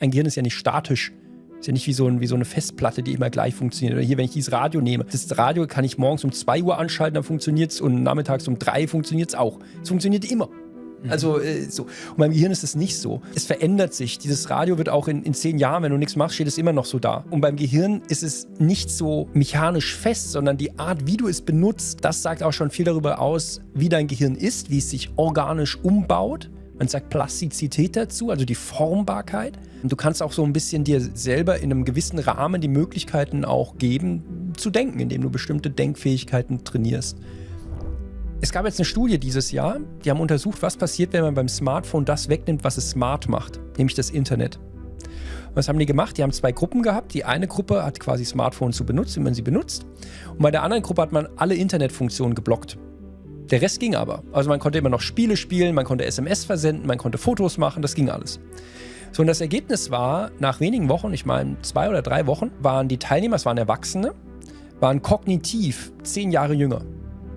Ein Gehirn ist ja nicht statisch. Ist ja nicht wie so eine Festplatte, die immer gleich funktioniert. Oder hier, wenn ich dieses Radio nehme. Das Radio kann ich morgens um 2 Uhr anschalten, dann funktioniert es. Und nachmittags um 3 funktioniert es auch. Es funktioniert immer. Also so. Und beim Gehirn ist es nicht so. Es verändert sich. Dieses Radio wird auch in 10 Jahren, wenn du nichts machst, steht es immer noch so da. Und beim Gehirn ist es nicht so mechanisch fest, sondern die Art, wie du es benutzt, das sagt auch schon viel darüber aus, wie dein Gehirn ist, wie es sich organisch umbaut. Man sagt Plastizität dazu, also die Formbarkeit. Und du kannst auch so ein bisschen dir selber in einem gewissen Rahmen die Möglichkeiten auch geben, zu denken, indem du bestimmte Denkfähigkeiten trainierst. Es gab jetzt eine Studie dieses Jahr, die haben untersucht, was passiert, wenn man beim Smartphone das wegnimmt, was es smart macht, nämlich das Internet. Und was haben die gemacht? Die haben 2 Gruppen gehabt. Die eine Gruppe hat quasi Smartphones so benutzt, wie man sie benutzt. Und bei der anderen Gruppe hat man alle Internetfunktionen geblockt. Der Rest ging aber. Also man konnte immer noch Spiele spielen, man konnte SMS versenden, man konnte Fotos machen, das ging alles. So, und das Ergebnis war, nach wenigen Wochen, ich meine 2 oder 3 Wochen, waren die Teilnehmer, es waren Erwachsene, waren kognitiv 10 Jahre jünger.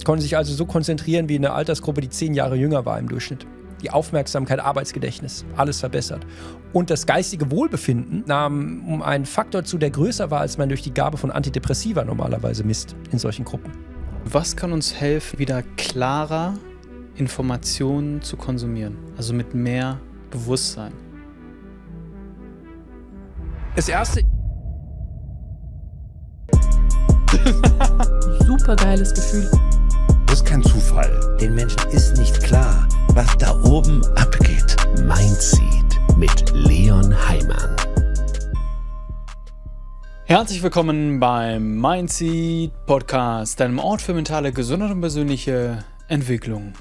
Konnten sich also so konzentrieren wie eine Altersgruppe, die 10 Jahre jünger war im Durchschnitt. Die Aufmerksamkeit, Arbeitsgedächtnis, alles verbessert. Und das geistige Wohlbefinden nahm um einen Faktor zu, der größer war, als man durch die Gabe von Antidepressiva normalerweise misst in solchen Gruppen. Was kann uns helfen, wieder klarer Informationen zu konsumieren? Also mit mehr Bewusstsein. Das erste. Super geiles Gefühl. Das ist kein Zufall. Den Menschen ist nicht klar, was da oben abgeht. Mindseed mit Leon Heimann. Herzlich willkommen beim Mindseed Podcast, deinem Ort für mentale Gesundheit und persönliche Entwicklung.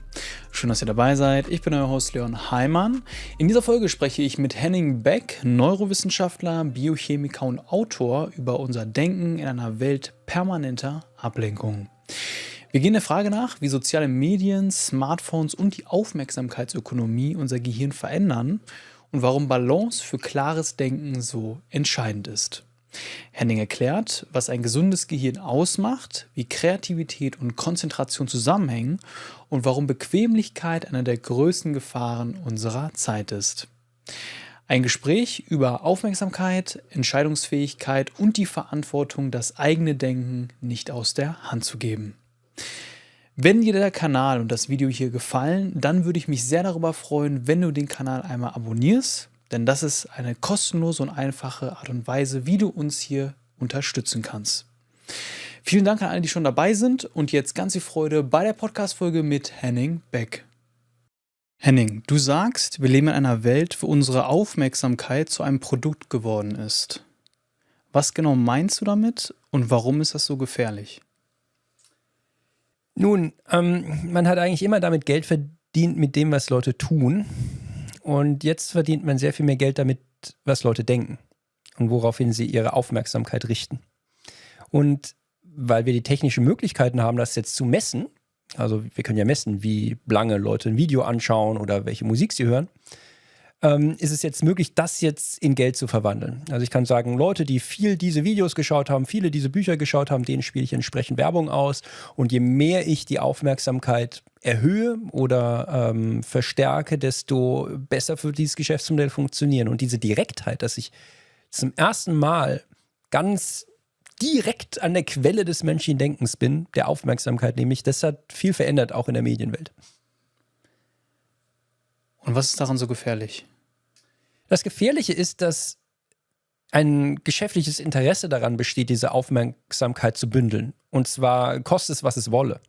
Schön, dass ihr dabei seid. Ich bin euer Host Leon Heimann. In dieser Folge spreche ich mit Henning Beck, Neurowissenschaftler, Biochemiker und Autor, über unser Denken in einer Welt permanenter Ablenkung. Wir gehen der Frage nach, wie soziale Medien, Smartphones und die Aufmerksamkeitsökonomie unser Gehirn verändern und warum Balance für klares Denken so entscheidend ist. Henning erklärt, was ein gesundes Gehirn ausmacht, wie Kreativität und Konzentration zusammenhängen und warum Bequemlichkeit eine der größten Gefahren unserer Zeit ist. Ein Gespräch über Aufmerksamkeit, Entscheidungsfähigkeit und die Verantwortung, das eigene Denken nicht aus der Hand zu geben. Wenn dir der Kanal und das Video hier gefallen, dann würde ich mich sehr darüber freuen, wenn du den Kanal einmal abonnierst. Denn das ist eine kostenlose und einfache Art und Weise, wie du uns hier unterstützen kannst. Vielen Dank an alle, die schon dabei sind. Und jetzt ganz viel Freude bei der Podcast-Folge mit Henning Beck. Henning, du sagst, wir leben in einer Welt, wo unsere Aufmerksamkeit zu einem Produkt geworden ist. Was genau meinst du damit und warum ist das so gefährlich? Nun, man hat eigentlich immer damit Geld verdient mit dem, was Leute tun. Und jetzt verdient man sehr viel mehr Geld damit, was Leute denken und woraufhin sie ihre Aufmerksamkeit richten. Und weil wir die technischen Möglichkeiten haben, das jetzt zu messen, also wir können ja messen, wie lange Leute ein Video anschauen oder welche Musik sie hören, ist es jetzt möglich, das jetzt in Geld zu verwandeln. Also ich kann sagen, Leute, die viel diese Videos geschaut haben, viele diese Bücher geschaut haben, denen spiele ich entsprechend Werbung aus. Und je mehr ich die Aufmerksamkeit erhöhe oder verstärke, desto besser wird dieses Geschäftsmodell funktionieren. Und diese Direktheit, dass ich zum ersten Mal ganz direkt an der Quelle des menschlichen Denkens bin, der Aufmerksamkeit nämlich, das hat viel verändert, auch in der Medienwelt. Und was ist daran so gefährlich? Das Gefährliche ist, dass ein geschäftliches Interesse daran besteht, diese Aufmerksamkeit zu bündeln. Und zwar kostet es, was es wolle.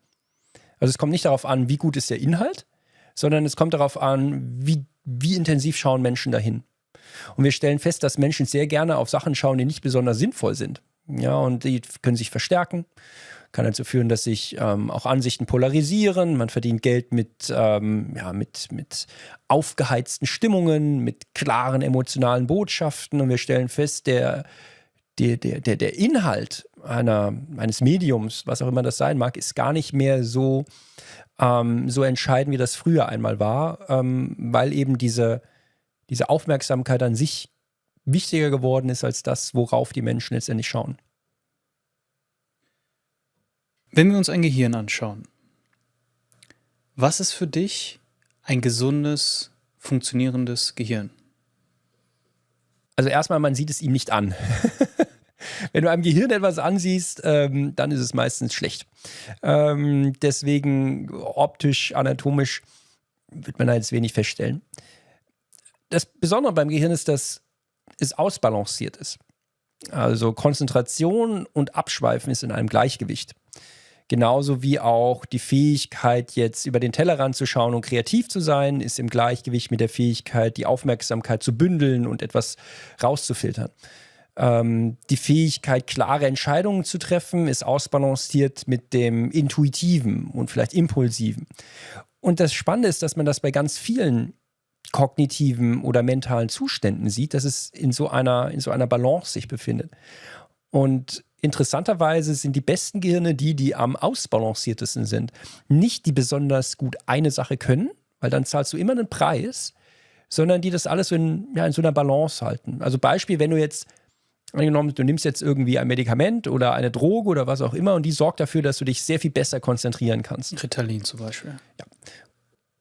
Also es kommt nicht darauf an, wie gut ist der Inhalt, sondern es kommt darauf an, wie intensiv schauen Menschen dahin. Und wir stellen fest, dass Menschen sehr gerne auf Sachen schauen, die nicht besonders sinnvoll sind. Ja, und die können sich verstärken. Kann dazu führen, dass sich auch Ansichten polarisieren. Man verdient Geld mit aufgeheizten Stimmungen, mit klaren emotionalen Botschaften. Und wir stellen fest, der Inhalt eines Mediums, was auch immer das sein mag, ist gar nicht mehr so entscheidend, wie das früher einmal war, weil eben diese Aufmerksamkeit an sich wichtiger geworden ist als das, worauf die Menschen letztendlich schauen. Wenn wir uns ein Gehirn anschauen, was ist für dich ein gesundes, funktionierendes Gehirn? Also erstmal, man sieht es ihm nicht an. Wenn du einem Gehirn etwas ansiehst, dann ist es meistens schlecht. Deswegen optisch, anatomisch wird man da jetzt wenig feststellen. Das Besondere beim Gehirn ist, dass es ausbalanciert ist. Also Konzentration und Abschweifen ist in einem Gleichgewicht. Genauso wie auch die Fähigkeit, jetzt über den Tellerrand zu schauen und kreativ zu sein, ist im Gleichgewicht mit der Fähigkeit, die Aufmerksamkeit zu bündeln und etwas rauszufiltern. Die Fähigkeit, klare Entscheidungen zu treffen, ist ausbalanciert mit dem Intuitiven und vielleicht Impulsiven. Und das Spannende ist, dass man das bei ganz vielen kognitiven oder mentalen Zuständen sieht, dass es in so einer Balance sich befindet. Und interessanterweise sind die besten Gehirne die am ausbalanciertesten sind. Nicht die besonders gut eine Sache können, weil dann zahlst du immer einen Preis, sondern die das alles in so einer Balance halten. Also Beispiel, wenn du jetzt, angenommen, du nimmst jetzt irgendwie ein Medikament oder eine Droge oder was auch immer und die sorgt dafür, dass du dich sehr viel besser konzentrieren kannst. Ritalin zum Beispiel. Ja.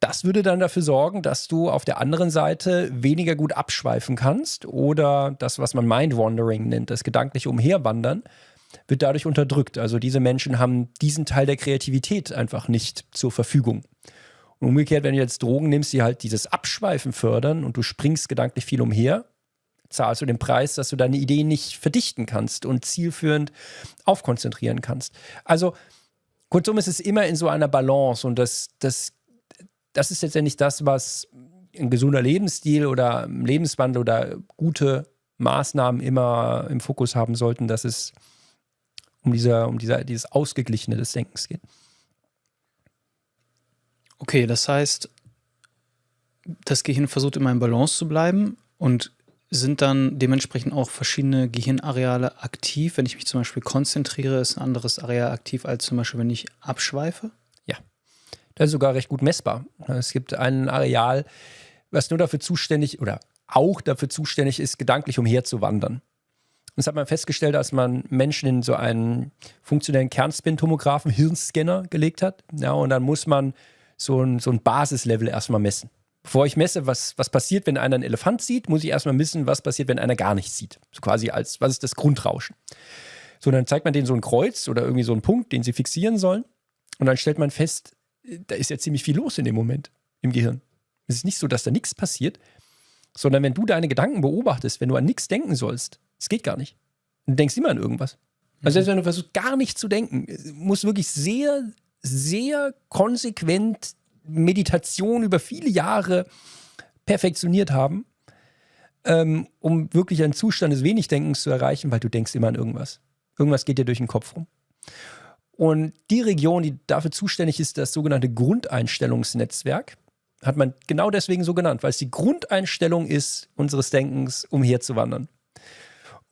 Das würde dann dafür sorgen, dass du auf der anderen Seite weniger gut abschweifen kannst oder das, was man Mind-Wandering nennt, das gedankliche Umherwandern, wird dadurch unterdrückt. Also diese Menschen haben diesen Teil der Kreativität einfach nicht zur Verfügung. Und umgekehrt, wenn du jetzt Drogen nimmst, die halt dieses Abschweifen fördern und du springst gedanklich viel umher, zahlst du den Preis, dass du deine Ideen nicht verdichten kannst und zielführend aufkonzentrieren kannst. Also kurzum, ist es immer in so einer Balance und das ist letztendlich das, was ein gesunder Lebensstil oder Lebenswandel oder gute Maßnahmen immer im Fokus haben sollten, dass es um dieses Ausgeglichene des Denkens geht. Okay, das heißt, das Gehirn versucht immer in Balance zu bleiben und sind dann dementsprechend auch verschiedene Gehirnareale aktiv. Wenn ich mich zum Beispiel konzentriere, ist ein anderes Areal aktiv als zum Beispiel, wenn ich abschweife? Ja, das ist sogar recht gut messbar. Es gibt ein Areal, was nur dafür zuständig oder auch dafür zuständig ist, gedanklich umherzuwandern. Das hat man festgestellt, als man Menschen in so einen funktionellen Kernspintomographen, Hirnscanner gelegt hat. Ja, und dann muss man so ein Basislevel erstmal messen. Bevor ich messe, was passiert, wenn einer einen Elefant sieht, muss ich erstmal wissen, was passiert, wenn einer gar nichts sieht. So quasi was ist das Grundrauschen. So, dann zeigt man denen so ein Kreuz oder irgendwie so einen Punkt, den sie fixieren sollen. Und dann stellt man fest, da ist ja ziemlich viel los in dem Moment im Gehirn. Es ist nicht so, dass da nichts passiert, sondern wenn du deine Gedanken beobachtest, wenn du an nichts denken sollst, es geht gar nicht. Du denkst immer an irgendwas. Also selbst wenn du versuchst, gar nicht zu denken, musst wirklich sehr, sehr konsequent Meditation über viele Jahre perfektioniert haben, um wirklich einen Zustand des Wenigdenkens zu erreichen, weil du denkst immer an irgendwas. Irgendwas geht dir durch den Kopf rum. Und die Region, die dafür zuständig ist, das sogenannte Grundeinstellungsnetzwerk, hat man genau deswegen so genannt, weil es die Grundeinstellung ist, unseres Denkens umherzuwandern.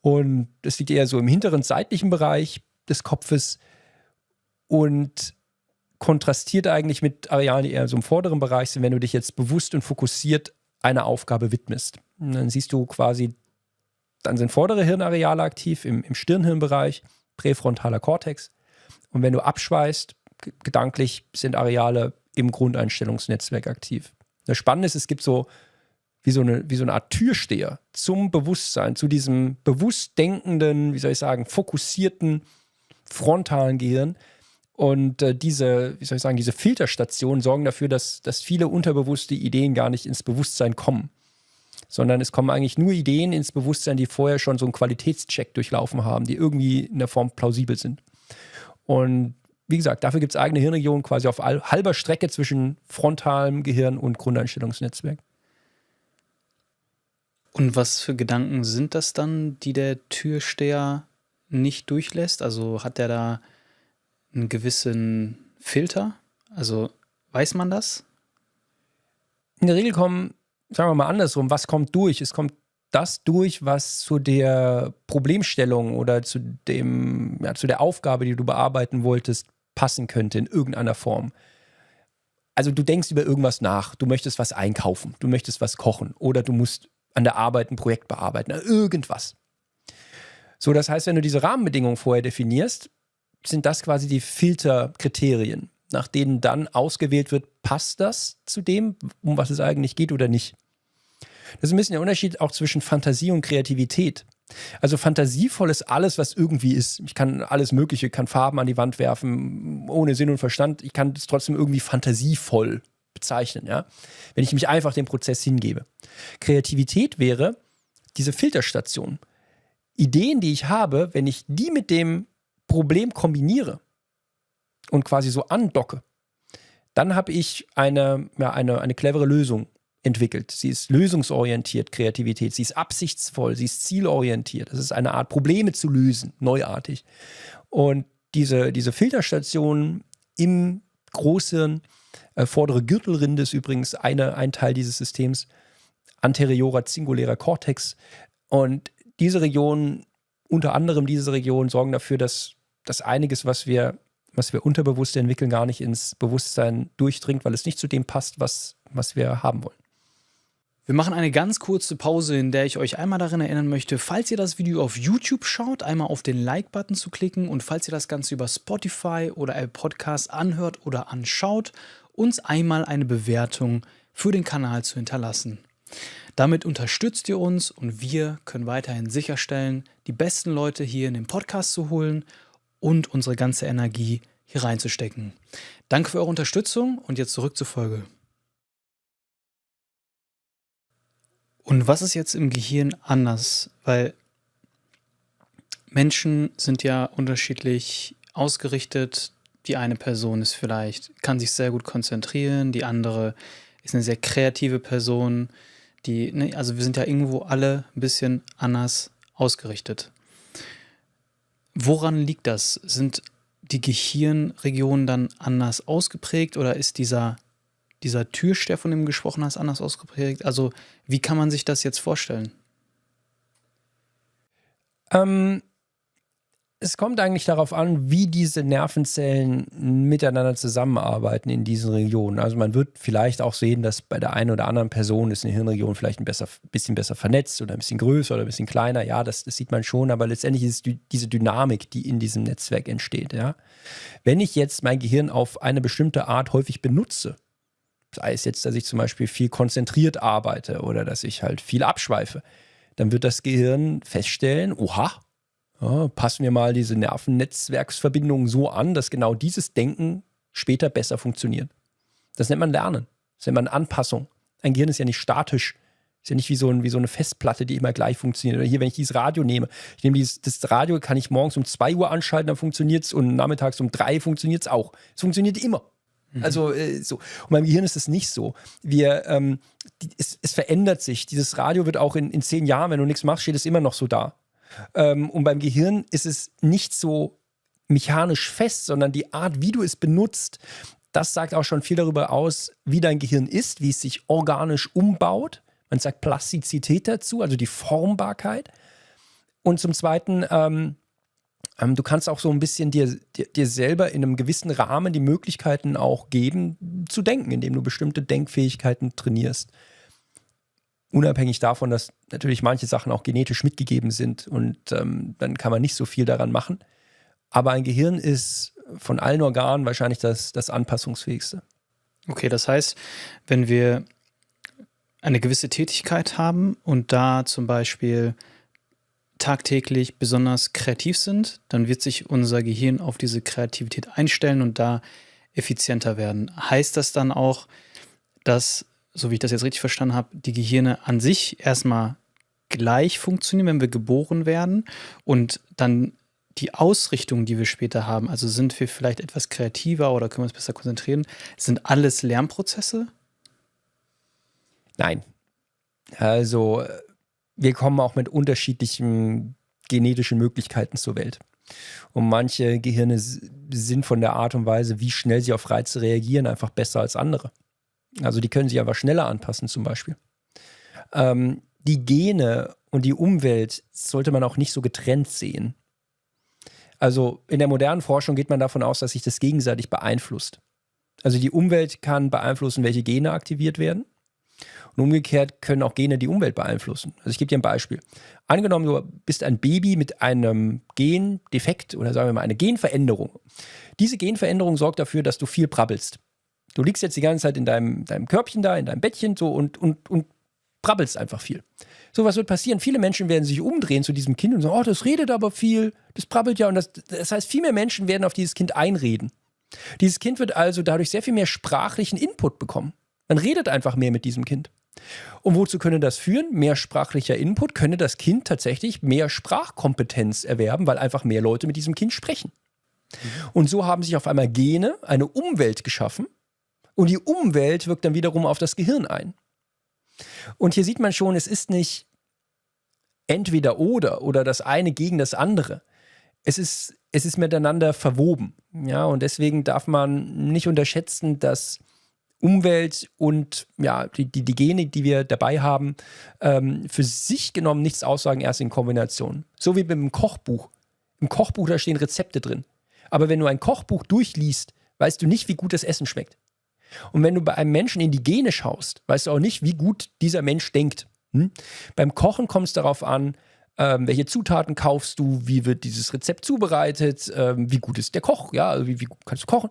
Und das liegt eher so im hinteren seitlichen Bereich des Kopfes und kontrastiert eigentlich mit Arealen, die eher so im vorderen Bereich sind, wenn du dich jetzt bewusst und fokussiert einer Aufgabe widmest. Und dann siehst du quasi, dann sind vordere Hirnareale aktiv im Stirnhirnbereich, präfrontaler Kortex. Und wenn du abschweißt, gedanklich sind Areale im Grundeinstellungsnetzwerk aktiv. Das Spannende ist, es gibt so wie so eine Art Türsteher zum Bewusstsein, zu diesem bewusst denkenden, fokussierten, frontalen Gehirn. Und diese Filterstationen sorgen dafür, dass viele unterbewusste Ideen gar nicht ins Bewusstsein kommen. Sondern es kommen eigentlich nur Ideen ins Bewusstsein, die vorher schon so einen Qualitätscheck durchlaufen haben, die irgendwie in der Form plausibel sind. Und wie gesagt, dafür gibt es eigene Hirnregionen quasi auf halber Strecke zwischen frontalem Gehirn und Grundeinstellungsnetzwerk. Und was für Gedanken sind das dann, die der Türsteher nicht durchlässt? Also hat der da einen gewissen Filter? Also weiß man das? In der Regel kommen, sagen wir mal andersrum, was kommt durch? Es kommt das durch, was zu der Problemstellung oder zu der Aufgabe, die du bearbeiten wolltest, passen könnte in irgendeiner Form. Also du denkst über irgendwas nach, du möchtest was einkaufen, du möchtest was kochen oder du musst an der Arbeit ein Projekt bearbeiten, irgendwas. So, das heißt, wenn du diese Rahmenbedingungen vorher definierst, sind das quasi die Filterkriterien, nach denen dann ausgewählt wird, passt das zu dem, um was es eigentlich geht oder nicht. Das ist ein bisschen der Unterschied auch zwischen Fantasie und Kreativität. Also fantasievoll ist alles, was irgendwie ist. Ich kann alles Mögliche, kann Farben an die Wand werfen, ohne Sinn und Verstand. Ich kann es trotzdem irgendwie fantasievoll bezeichnen, ja? Wenn ich mich einfach dem Prozess hingebe. Kreativität wäre diese Filterstation. Ideen, die ich habe, wenn ich die mit dem Problem kombiniere und quasi so andocke, dann habe ich eine clevere Lösung entwickelt. Sie ist lösungsorientiert, Kreativität. Sie ist absichtsvoll, sie ist zielorientiert. Das ist eine Art, Probleme zu lösen, neuartig. Und diese Filterstation im Großhirn, vordere Gürtelrinde ist übrigens ein Teil dieses Systems, anteriorer singulärer Cortex. Und diese Region, unter anderem diese Region, sorgen dafür, dass einiges, was wir unterbewusst entwickeln, gar nicht ins Bewusstsein durchdringt, weil es nicht zu dem passt, was wir haben wollen. Wir machen eine ganz kurze Pause, in der ich euch einmal daran erinnern möchte, falls ihr das Video auf YouTube schaut, einmal auf den Like-Button zu klicken und falls ihr das Ganze über Spotify oder Apple Podcasts anhört oder anschaut, uns einmal eine Bewertung für den Kanal zu hinterlassen. Damit unterstützt ihr uns und wir können weiterhin sicherstellen, die besten Leute hier in den Podcast zu holen und unsere ganze Energie hier reinzustecken. Danke für eure Unterstützung und jetzt zurück zur Folge. Und was ist jetzt im Gehirn anders? Weil Menschen sind ja unterschiedlich ausgerichtet. Die eine Person kann sich sehr gut konzentrieren, die andere ist eine sehr kreative Person. Also wir sind ja irgendwo alle ein bisschen anders ausgerichtet. Woran liegt das? Sind die Gehirnregionen dann anders ausgeprägt oder ist dieser Türsteher, von dem du gesprochen hast, anders ausgeprägt? Also wie kann man sich das jetzt vorstellen? Es kommt eigentlich darauf an, wie diese Nervenzellen miteinander zusammenarbeiten in diesen Regionen. Also man wird vielleicht auch sehen, dass bei der einen oder anderen Person ist eine Hirnregion vielleicht ein bisschen besser vernetzt oder ein bisschen größer oder ein bisschen kleiner. Ja, das sieht man schon, aber letztendlich ist es diese Dynamik, die in diesem Netzwerk entsteht. Ja? Wenn ich jetzt mein Gehirn auf eine bestimmte Art häufig benutze, sei es jetzt, dass ich zum Beispiel viel konzentriert arbeite oder dass ich halt viel abschweife, dann wird das Gehirn feststellen, oha, ja, passen wir mal diese Nervennetzwerksverbindungen so an, dass genau dieses Denken später besser funktioniert. Das nennt man Lernen. Das nennt man Anpassung. Ein Gehirn ist ja nicht statisch. Ist ja nicht wie so eine Festplatte, die immer gleich funktioniert. Oder hier, wenn ich dieses Radio nehme. Ich nehme das Radio, kann ich morgens um 2 Uhr anschalten, dann funktioniert es und nachmittags um 3 funktioniert es auch. Es funktioniert immer. Also so. Und beim Gehirn ist es nicht so. Es verändert sich. Dieses Radio wird auch in 10 Jahren, wenn du nichts machst, steht es immer noch so da. Und beim Gehirn ist es nicht so mechanisch fest, sondern die Art, wie du es benutzt, das sagt auch schon viel darüber aus, wie dein Gehirn ist, wie es sich organisch umbaut. Man sagt Plastizität dazu, also die Formbarkeit. Und zum Zweiten, du kannst auch so ein bisschen dir selber in einem gewissen Rahmen die Möglichkeiten auch geben, zu denken, indem du bestimmte Denkfähigkeiten trainierst. Unabhängig davon, dass natürlich manche Sachen auch genetisch mitgegeben sind und dann kann man nicht so viel daran machen. Aber ein Gehirn ist von allen Organen wahrscheinlich das anpassungsfähigste. Okay, das heißt, wenn wir eine gewisse Tätigkeit haben und da zum Beispiel tagtäglich besonders kreativ sind, dann wird sich unser Gehirn auf diese Kreativität einstellen und da effizienter werden. Heißt das dann auch, dass, so wie ich das jetzt richtig verstanden habe, die Gehirne an sich erstmal gleich funktionieren, wenn wir geboren werden und dann die Ausrichtung, die wir später haben, also sind wir vielleicht etwas kreativer oder können wir uns besser konzentrieren, sind alles Lernprozesse? Nein. Also wir kommen auch mit unterschiedlichen genetischen Möglichkeiten zur Welt. Und manche Gehirne sind von der Art und Weise, wie schnell sie auf Reize reagieren, einfach besser als andere. Also die können sich einfach schneller anpassen zum Beispiel. Die Gene und die Umwelt sollte man auch nicht so getrennt sehen. Also in der modernen Forschung geht man davon aus, dass sich das gegenseitig beeinflusst. Also die Umwelt kann beeinflussen, welche Gene aktiviert werden. Und umgekehrt können auch Gene die Umwelt beeinflussen. Also ich gebe dir ein Beispiel. Angenommen, du bist ein Baby mit einem Gendefekt oder sagen wir mal eine Genveränderung. Diese Genveränderung sorgt dafür, dass du viel brabbelst. Du liegst jetzt die ganze Zeit in deinem Körbchen da, in deinem Bettchen so und brabbelst einfach viel. So, was wird passieren? Viele Menschen werden sich umdrehen zu diesem Kind und sagen, oh, das redet aber viel, das brabbelt ja. Und das heißt, viel mehr Menschen werden auf dieses Kind einreden. Dieses Kind wird also dadurch sehr viel mehr sprachlichen Input bekommen. Man redet einfach mehr mit diesem Kind. Und wozu könnte das führen? Mehr sprachlicher Input könnte das Kind tatsächlich mehr Sprachkompetenz erwerben, weil einfach mehr Leute mit diesem Kind sprechen. Und so haben sich auf einmal Gene, eine Umwelt geschaffen und die Umwelt wirkt dann wiederum auf das Gehirn ein. Und hier sieht man schon, es ist nicht entweder oder das eine gegen das andere. Es ist miteinander verwoben. Ja, und deswegen darf man nicht unterschätzen, dass Umwelt und ja, die Gene, die wir dabei haben, für sich genommen nichts aussagen, erst in Kombination. So wie beim Kochbuch. Im Kochbuch, da stehen Rezepte drin. Aber wenn du ein Kochbuch durchliest, weißt du nicht, wie gut das Essen schmeckt. Und wenn du bei einem Menschen in die Gene schaust, weißt du auch nicht, wie gut dieser Mensch denkt. Beim Kochen kommt es darauf an, welche Zutaten kaufst du, wie wird dieses Rezept zubereitet, wie gut ist der Koch, ja, also wie gut kannst du kochen.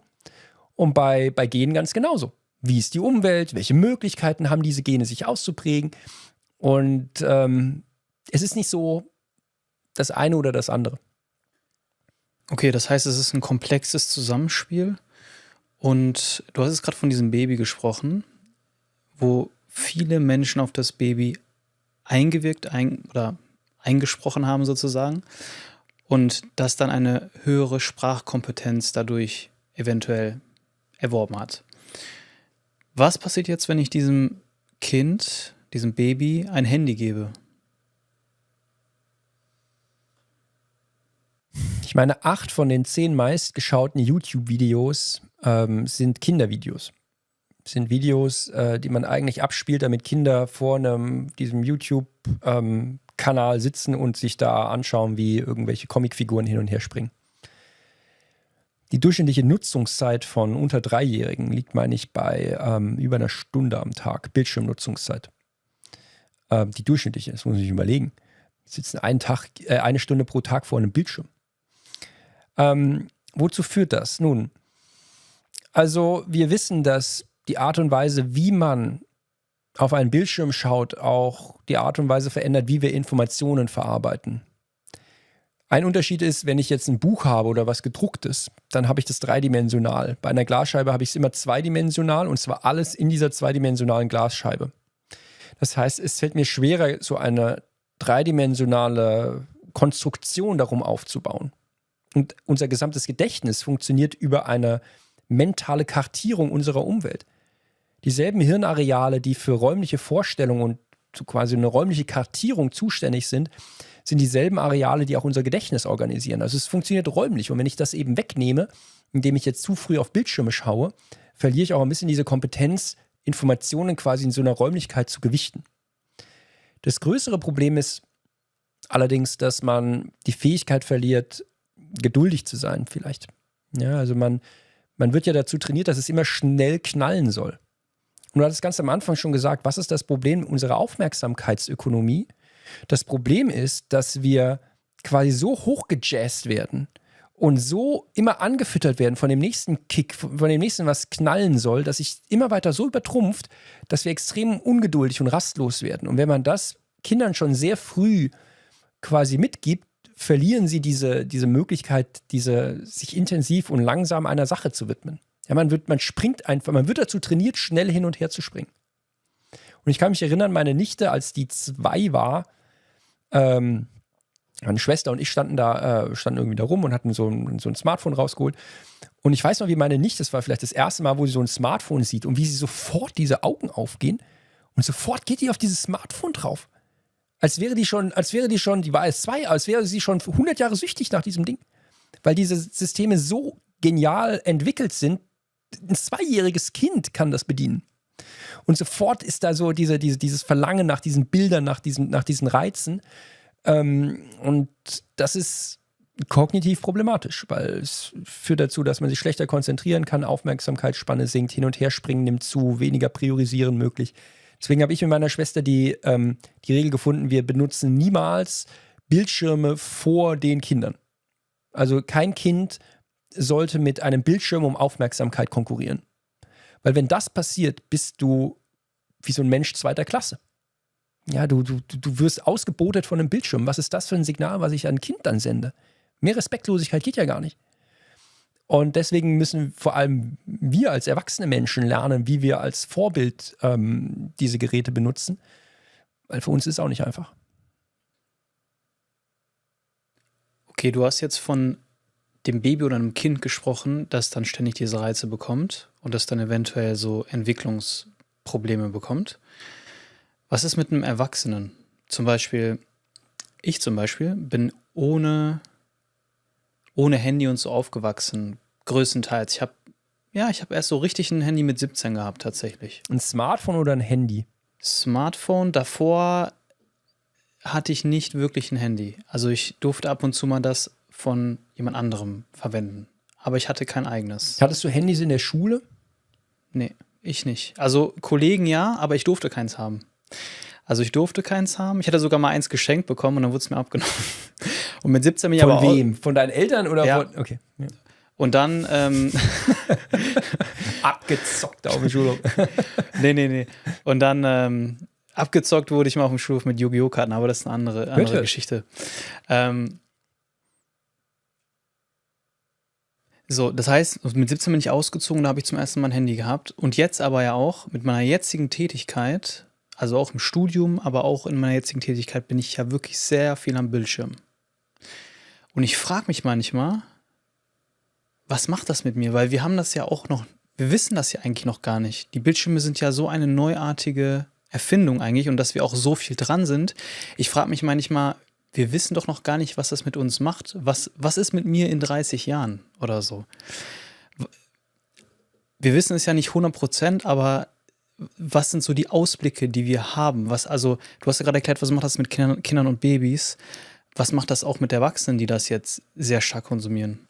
Und bei Genen ganz genauso. Wie ist die Umwelt? Welche Möglichkeiten haben diese Gene, sich auszuprägen? Und es ist nicht so das eine oder das andere. Okay, das heißt, es ist ein komplexes Zusammenspiel. Und du hast jetzt gerade von diesem Baby gesprochen, wo viele Menschen auf das Baby eingesprochen haben sozusagen. Und das dann eine höhere Sprachkompetenz dadurch eventuell erworben hat. Was passiert jetzt, wenn ich diesem Kind, diesem Baby, ein Handy gebe? Ich meine, 8 von den 10 meistgeschauten YouTube-Videos sind Kindervideos. Sind Videos, die man eigentlich abspielt, damit Kinder vor diesem YouTube-Kanal sitzen und sich da anschauen, wie irgendwelche Comicfiguren hin und her springen. Die durchschnittliche Nutzungszeit von unter 3-Jährigen liegt, meine ich, bei über einer Stunde am Tag, Bildschirmnutzungszeit. Die durchschnittliche, das muss man sich überlegen. Sitzen eine Stunde pro Tag vor einem Bildschirm. Wozu führt das? Nun, also wir wissen, dass die Art und Weise, wie man auf einen Bildschirm schaut, auch die Art und Weise verändert, wie wir Informationen verarbeiten. Ein Unterschied ist, wenn ich jetzt ein Buch habe oder was gedrucktes, dann habe ich das dreidimensional. Bei einer Glasscheibe habe ich es immer zweidimensional und zwar alles in dieser zweidimensionalen Glasscheibe. Das heißt, es fällt mir schwerer, so eine dreidimensionale Konstruktion darum aufzubauen. Und unser gesamtes Gedächtnis funktioniert über eine mentale Kartierung unserer Umwelt. Dieselben Hirnareale, die für räumliche Vorstellungen und so quasi eine räumliche Kartierung zuständig sind dieselben Areale, die auch unser Gedächtnis organisieren. Also es funktioniert räumlich. Und wenn ich das eben wegnehme, indem ich jetzt zu früh auf Bildschirme schaue, verliere ich auch ein bisschen diese Kompetenz, Informationen quasi in so einer Räumlichkeit zu gewichten. Das größere Problem ist allerdings, dass man die Fähigkeit verliert, geduldig zu sein vielleicht. Ja, also man wird ja dazu trainiert, dass es immer schnell knallen soll. Und du hattest ganz am Anfang schon gesagt, was ist das Problem unserer Aufmerksamkeitsökonomie? Das Problem ist, dass wir quasi so hochgejazzt werden und so immer angefüttert werden von dem nächsten Kick, von dem nächsten, was knallen soll, dass sich immer weiter so übertrumpft, dass wir extrem ungeduldig und rastlos werden. Und wenn man das Kindern schon sehr früh quasi mitgibt, verlieren sie diese Möglichkeit, sich intensiv und langsam einer Sache zu widmen. Ja, man springt einfach, man wird dazu trainiert, schnell hin und her zu springen. Und ich kann mich erinnern, meine Nichte, als die 2 war, meine Schwester und ich standen irgendwie da rum und hatten so ein Smartphone rausgeholt. Und ich weiß noch, wie meine Nichte, das war vielleicht das erste Mal, wo sie so ein Smartphone sieht und wie sie sofort diese Augen aufgehen und sofort geht die auf dieses Smartphone drauf. Die war erst 2, als wäre sie schon 100 Jahre süchtig nach diesem Ding. Weil diese Systeme so genial entwickelt sind, ein 2-jähriges Kind kann das bedienen. Und sofort ist da so dieses Verlangen nach diesen Bildern, nach diesen Reizen. Und das ist kognitiv problematisch, weil es führt dazu, dass man sich schlechter konzentrieren kann, Aufmerksamkeitsspanne sinkt, hin und her springen nimmt zu, weniger priorisieren möglich. Deswegen habe ich mit meiner Schwester die Regel gefunden, wir benutzen niemals Bildschirme vor den Kindern. Also kein Kind sollte mit einem Bildschirm um Aufmerksamkeit konkurrieren. Weil wenn das passiert, bist du wie so ein Mensch 2. Klasse. Ja, du wirst ausgebotet von einem Bildschirm. Was ist das für ein Signal, was ich an ein Kind dann sende? Mehr Respektlosigkeit geht ja gar nicht. Und deswegen müssen vor allem wir als erwachsene Menschen lernen, wie wir als Vorbild diese Geräte benutzen. Weil für uns ist es auch nicht einfach. Okay, du hast jetzt von dem Baby oder einem Kind gesprochen, das dann ständig diese Reize bekommt und das dann eventuell so Entwicklungsprobleme bekommt. Was ist mit einem Erwachsenen? Ich zum Beispiel bin ohne Handy und so aufgewachsen, größtenteils. Ich habe erst so richtig ein Handy mit 17 gehabt, tatsächlich. Ein Smartphone oder ein Handy? Smartphone, davor hatte ich nicht wirklich ein Handy. Also ich durfte ab und zu mal das von jemand anderem verwenden. Aber ich hatte kein eigenes. Hattest du Handys in der Schule? Nee, ich nicht. Also Kollegen ja, aber ich durfte keins haben. Ich hatte sogar mal eins geschenkt bekommen und dann wurde es mir abgenommen. Und mit 17 bin ich Von aber wem? Von deinen Eltern oder Ja. von. Okay. Ja. Und dann Abgezockt auf dem Schulhof. Nee. Und dann abgezockt wurde ich mal auf dem Schulhof mit Yu-Gi-Oh! Karten, aber das ist eine andere Geschichte. So, das heißt, mit 17 bin ich ausgezogen, da habe ich zum ersten Mal ein Handy gehabt. Und jetzt aber ja auch mit meiner jetzigen Tätigkeit, also auch im Studium, aber auch in meiner jetzigen Tätigkeit, bin ich ja wirklich sehr viel am Bildschirm. Und ich frage mich manchmal, was macht das mit mir? Weil wir haben das ja auch noch, wir wissen das ja eigentlich noch gar nicht. Die Bildschirme sind ja so eine neuartige Erfindung eigentlich und dass wir auch so viel dran sind. Ich frage mich manchmal, wir wissen doch noch gar nicht, was das mit uns macht. Was ist mit mir in 30 Jahren oder so? Wir wissen es ja nicht 100%, aber was sind so die Ausblicke, die wir haben? Du hast ja gerade erklärt, was macht das mit Kindern und Babys? Was macht das auch mit Erwachsenen, die das jetzt sehr stark konsumieren?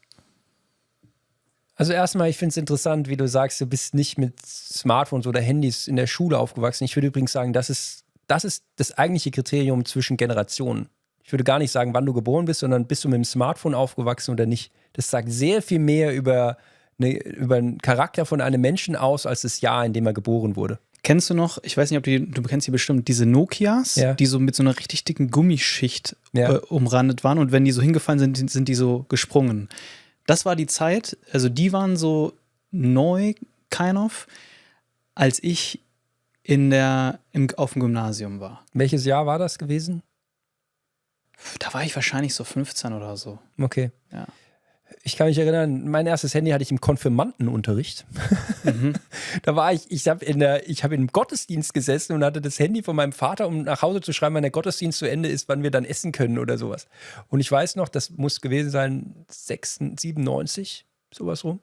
Also erstmal, ich finde es interessant, wie du sagst, du bist nicht mit Smartphones oder Handys in der Schule aufgewachsen. Ich würde übrigens sagen, das ist das eigentliche Kriterium zwischen Generationen. Ich würde gar nicht sagen, wann du geboren bist, sondern bist du mit dem Smartphone aufgewachsen oder nicht. Das sagt sehr viel mehr über den Charakter von einem Menschen aus, als das Jahr, in dem er geboren wurde. Kennst du noch, ich weiß nicht, du kennst die bestimmt, diese Nokias, Ja. die so mit so einer richtig dicken Gummischicht Ja. umrandet waren und wenn die so hingefallen sind, sind die so gesprungen. Das war die Zeit, also die waren so neu, kind of, als ich auf dem Gymnasium war. Welches Jahr war das gewesen? Da war ich wahrscheinlich so 15 oder so. Okay. Ja. Ich kann mich erinnern, mein erstes Handy hatte ich im Konfirmandenunterricht. Da war ich habe im Gottesdienst gesessen und hatte das Handy von meinem Vater, um nach Hause zu schreiben, wann der Gottesdienst zu Ende ist, wann wir dann essen können oder sowas. Und ich weiß noch, das muss gewesen sein 97, sowas rum.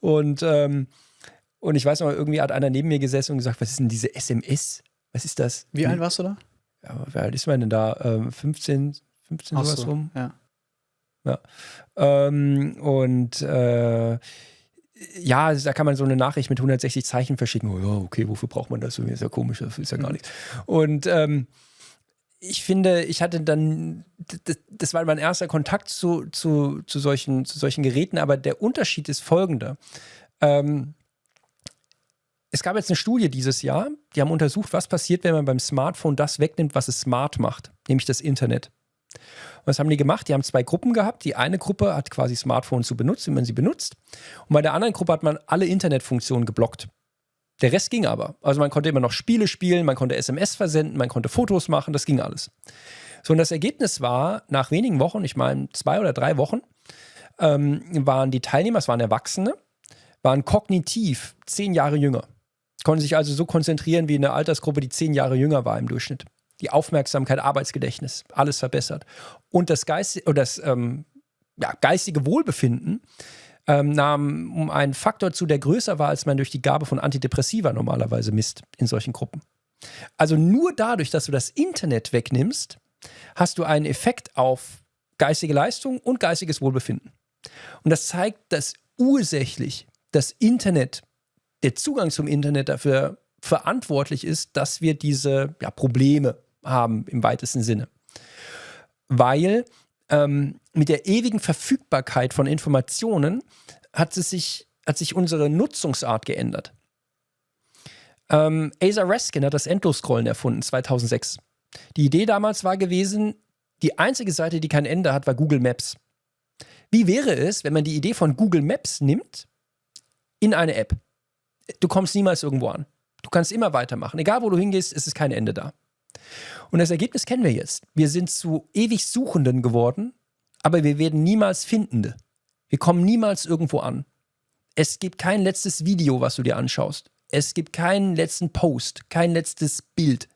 Und ich weiß noch, irgendwie hat einer neben mir gesessen und gesagt, was ist denn diese SMS? Was ist das? Wie alt warst du da? Ja, wie alt ist man denn da? 15 Ach sowas so, rum. ja. Ja. Ja, da kann man so eine Nachricht mit 160 Zeichen verschicken. Oh ja, okay, wofür braucht man das? Das ist ja komisch, das ist ja gar nichts. Und ich finde, ich hatte dann, das war mein erster Kontakt zu solchen Geräten, aber der Unterschied ist folgender. Es gab jetzt eine Studie dieses Jahr, die haben untersucht, was passiert, wenn man beim Smartphone das wegnimmt, was es smart macht, nämlich das Internet. Und was haben die gemacht? Die haben 2 Gruppen gehabt. Die eine Gruppe hat quasi Smartphones so benutzt, wie man sie benutzt. Und bei der anderen Gruppe hat man alle Internetfunktionen geblockt. Der Rest ging aber. Also man konnte immer noch Spiele spielen, man konnte SMS versenden, man konnte Fotos machen, das ging alles. So, und das Ergebnis war, nach wenigen Wochen, ich meine 2 oder 3 Wochen, waren die Teilnehmer, es waren Erwachsene, waren kognitiv 10 Jahre jünger. Konnten sich also so konzentrieren wie eine Altersgruppe, die 10 Jahre jünger war im Durchschnitt. Die Aufmerksamkeit, Arbeitsgedächtnis, alles verbessert. Und das geistige Wohlbefinden nahm um einen Faktor zu, der größer war, als man durch die Gabe von Antidepressiva normalerweise misst in solchen Gruppen. Also nur dadurch, dass du das Internet wegnimmst, hast du einen Effekt auf geistige Leistung und geistiges Wohlbefinden. Und das zeigt, dass ursächlich das Internet, der Zugang zum Internet dafür verantwortlich ist, dass wir diese Probleme haben im weitesten Sinne. Weil mit der ewigen Verfügbarkeit von Informationen hat sich unsere Nutzungsart geändert. Asa Raskin hat das Endloscrollen erfunden, 2006. Die Idee damals war gewesen, die einzige Seite, die kein Ende hat, war Google Maps. Wie wäre es, wenn man die Idee von Google Maps nimmt in eine App? Du kommst niemals irgendwo an. Du kannst immer weitermachen. Egal, wo du hingehst, ist es kein Ende da. Und das Ergebnis kennen wir jetzt. Wir sind zu ewig Suchenden geworden, aber wir werden niemals Findende. Wir kommen niemals irgendwo an. Es gibt kein letztes Video, was du dir anschaust. Es gibt keinen letzten Post, kein letztes Bild.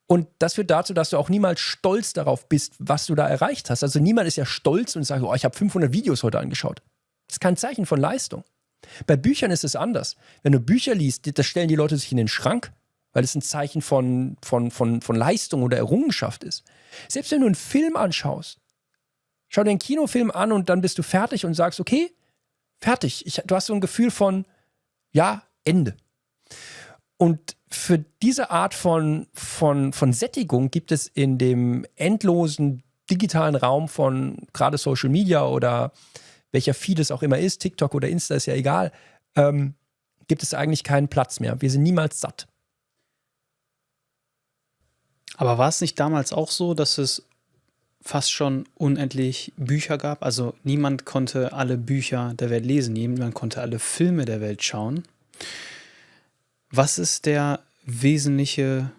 Und das führt dazu, dass du auch niemals stolz darauf bist, was du da erreicht hast. Also niemand ist ja stolz und sagt, oh, ich habe 500 Videos heute angeschaut. Das ist kein Zeichen von Leistung. Bei Büchern ist es anders. Wenn du Bücher liest, das stellen die Leute sich in den Schrank, weil es ein Zeichen von Leistung oder Errungenschaft ist. Selbst wenn du einen Film anschaust, schau dir einen Kinofilm an und dann bist du fertig und sagst, okay, fertig. Du hast so ein Gefühl von, ja, Ende. Und für diese Art von Sättigung gibt es in dem endlosen digitalen Raum von gerade Social Media oder welcher Feed es auch immer ist, TikTok oder Insta, ist ja egal, gibt es eigentlich keinen Platz mehr. Wir sind niemals satt. Aber war es nicht damals auch so, dass es fast schon unendlich Bücher gab? Also niemand konnte alle Bücher der Welt lesen, niemand konnte alle Filme der Welt schauen. Was ist der wesentliche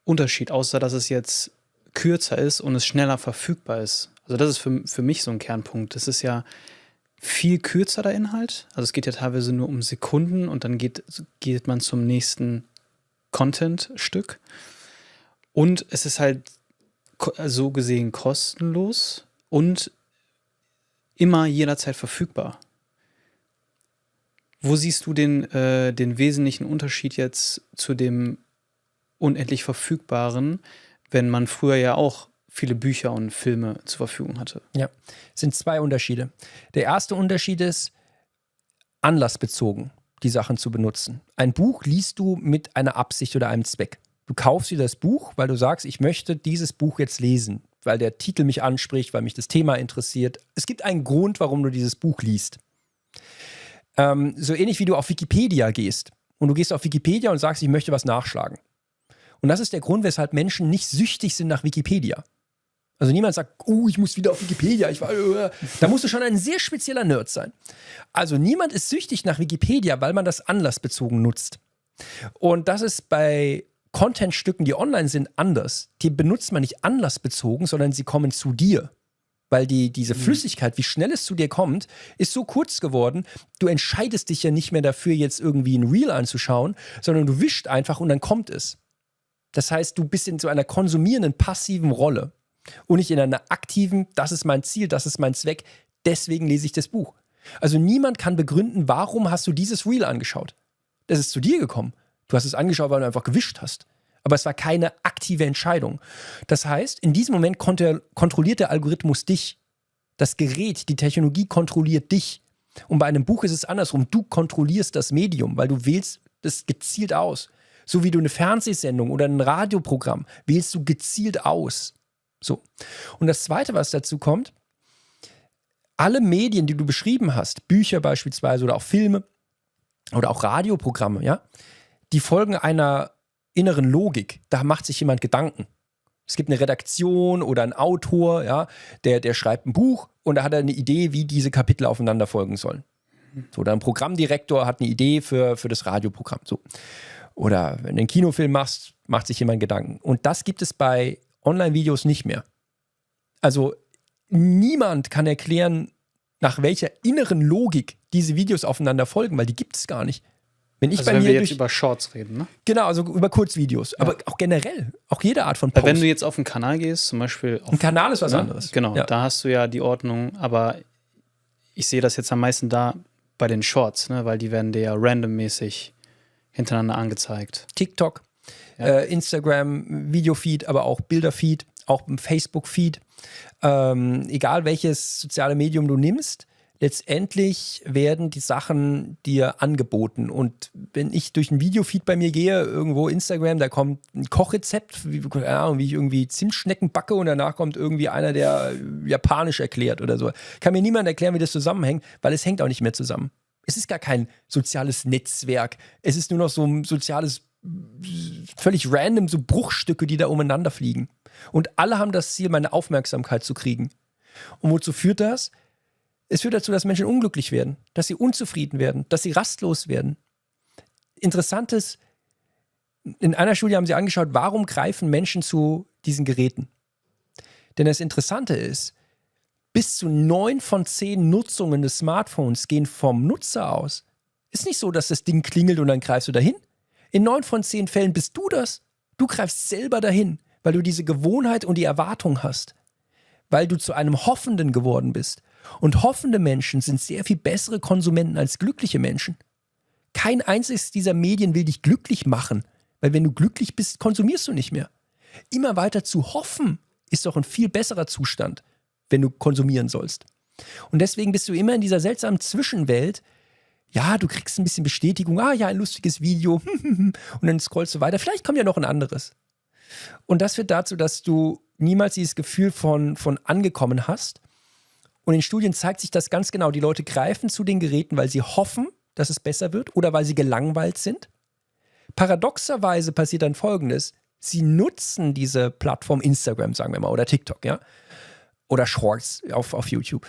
Unterschied, außer dass es jetzt kürzer ist und es schneller verfügbar ist? Also das ist für mich so ein Kernpunkt. Das ist ja viel kürzer, der Inhalt. Also es geht ja teilweise nur um Sekunden und dann geht man zum nächsten Content-Stück. Und es ist halt so gesehen kostenlos und immer jederzeit verfügbar. Wo siehst du den wesentlichen Unterschied jetzt zu dem unendlich Verfügbaren, wenn man früher ja auch viele Bücher und Filme zur Verfügung hatte? Ja, es sind zwei Unterschiede. Der erste Unterschied ist, anlassbezogen die Sachen zu benutzen. Ein Buch liest du mit einer Absicht oder einem Zweck. Du kaufst dir das Buch, weil du sagst, ich möchte dieses Buch jetzt lesen, weil der Titel mich anspricht, weil mich das Thema interessiert. Es gibt einen Grund, warum du dieses Buch liest. So ähnlich wie du auf Wikipedia gehst. Und du gehst auf Wikipedia und sagst, ich möchte was nachschlagen. Und das ist der Grund, weshalb Menschen nicht süchtig sind nach Wikipedia. Also niemand sagt, ich muss wieder auf Wikipedia. Da musst du schon ein sehr spezieller Nerd sein. Also niemand ist süchtig nach Wikipedia, weil man das anlassbezogen nutzt. Und das ist bei Contentstücken, die online sind, anders. Die benutzt man nicht anlassbezogen, sondern sie kommen zu dir. Weil diese Flüssigkeit, wie schnell es zu dir kommt, ist so kurz geworden, du entscheidest dich ja nicht mehr dafür, jetzt irgendwie ein Reel anzuschauen, sondern du wischst einfach und dann kommt es. Das heißt, du bist in so einer konsumierenden, passiven Rolle und nicht in einer aktiven, das ist mein Ziel, das ist mein Zweck, deswegen lese ich das Buch. Also niemand kann begründen, warum hast du dieses Reel angeschaut? Das ist zu dir gekommen. Du hast es angeschaut, weil du einfach gewischt hast. Aber es war keine aktive Entscheidung. Das heißt, in diesem Moment kontrolliert der Algorithmus dich. Das Gerät, die Technologie kontrolliert dich. Und bei einem Buch ist es andersrum. Du kontrollierst das Medium, weil du wählst das gezielt aus. So wie du eine Fernsehsendung oder ein Radioprogramm wählst du gezielt aus. So. Und das Zweite, was dazu kommt, alle Medien, die du beschrieben hast, Bücher beispielsweise oder auch Filme oder auch Radioprogramme, ja, die folgen einer inneren Logik. Da macht sich jemand Gedanken. Es gibt eine Redaktion oder einen Autor, ja, der schreibt ein Buch und da hat er eine Idee, wie diese Kapitel aufeinander folgen sollen. So, oder ein Programmdirektor hat eine Idee für das Radioprogramm. So. Oder wenn du einen Kinofilm machst, macht sich jemand Gedanken. Und das gibt es bei Online-Videos nicht mehr. Also niemand kann erklären, nach welcher inneren Logik diese Videos aufeinander folgen, weil die gibt es gar nicht. Wenn wir jetzt über Shorts reden, ne? Genau, also über Kurzvideos. Ja. Aber auch generell, auch jede Art von Post. Wenn du jetzt auf einen Kanal gehst, zum Beispiel. Ein Kanal ist was anderes. Genau, ja. Da hast du ja die Ordnung, aber ich sehe das jetzt am meisten da bei den Shorts, ne? Weil die werden dir ja randommäßig hintereinander angezeigt. TikTok, ja. Instagram, Videofeed, aber auch Bilderfeed, auch im Facebook-Feed. Egal welches soziale Medium du nimmst, letztendlich werden die Sachen dir angeboten. Und wenn ich durch ein Videofeed bei mir gehe, irgendwo Instagram, da kommt ein Kochrezept, wie ich irgendwie Zimtschnecken backe und danach kommt irgendwie einer, der Japanisch erklärt oder so. Kann mir niemand erklären, wie das zusammenhängt, weil es hängt auch nicht mehr zusammen. Es ist gar kein soziales Netzwerk. Es ist nur noch so ein soziales völlig random so Bruchstücke, die da umeinander fliegen. Und alle haben das Ziel, meine Aufmerksamkeit zu kriegen. Und wozu führt das? Es führt dazu, dass Menschen unglücklich werden, dass sie unzufrieden werden, dass sie rastlos werden. Interessant ist, in einer Studie haben sie angeschaut, warum greifen Menschen zu diesen Geräten. Denn das Interessante ist, bis zu 9 von 10 Nutzungen des Smartphones gehen vom Nutzer aus. Ist nicht so, dass das Ding klingelt und dann greifst du dahin. In 9 von 10 Fällen bist du das. Du greifst selber dahin, weil du diese Gewohnheit und die Erwartung hast. Weil du zu einem Hoffenden geworden bist. Und hoffende Menschen sind sehr viel bessere Konsumenten als glückliche Menschen. Kein einziges dieser Medien will dich glücklich machen, weil wenn du glücklich bist, konsumierst du nicht mehr. Immer weiter zu hoffen ist doch ein viel besserer Zustand, wenn du konsumieren sollst. Und deswegen bist du immer in dieser seltsamen Zwischenwelt. Ja, du kriegst ein bisschen Bestätigung, ja, ein lustiges Video und dann scrollst du weiter, vielleicht kommt ja noch ein anderes. Und das führt dazu, dass du niemals dieses Gefühl von angekommen hast. Und in Studien zeigt sich das ganz genau. Die Leute greifen zu den Geräten, weil sie hoffen, dass es besser wird oder weil sie gelangweilt sind. Paradoxerweise passiert dann Folgendes. Sie nutzen diese Plattform Instagram, sagen wir mal, oder TikTok, ja, oder Shorts auf YouTube.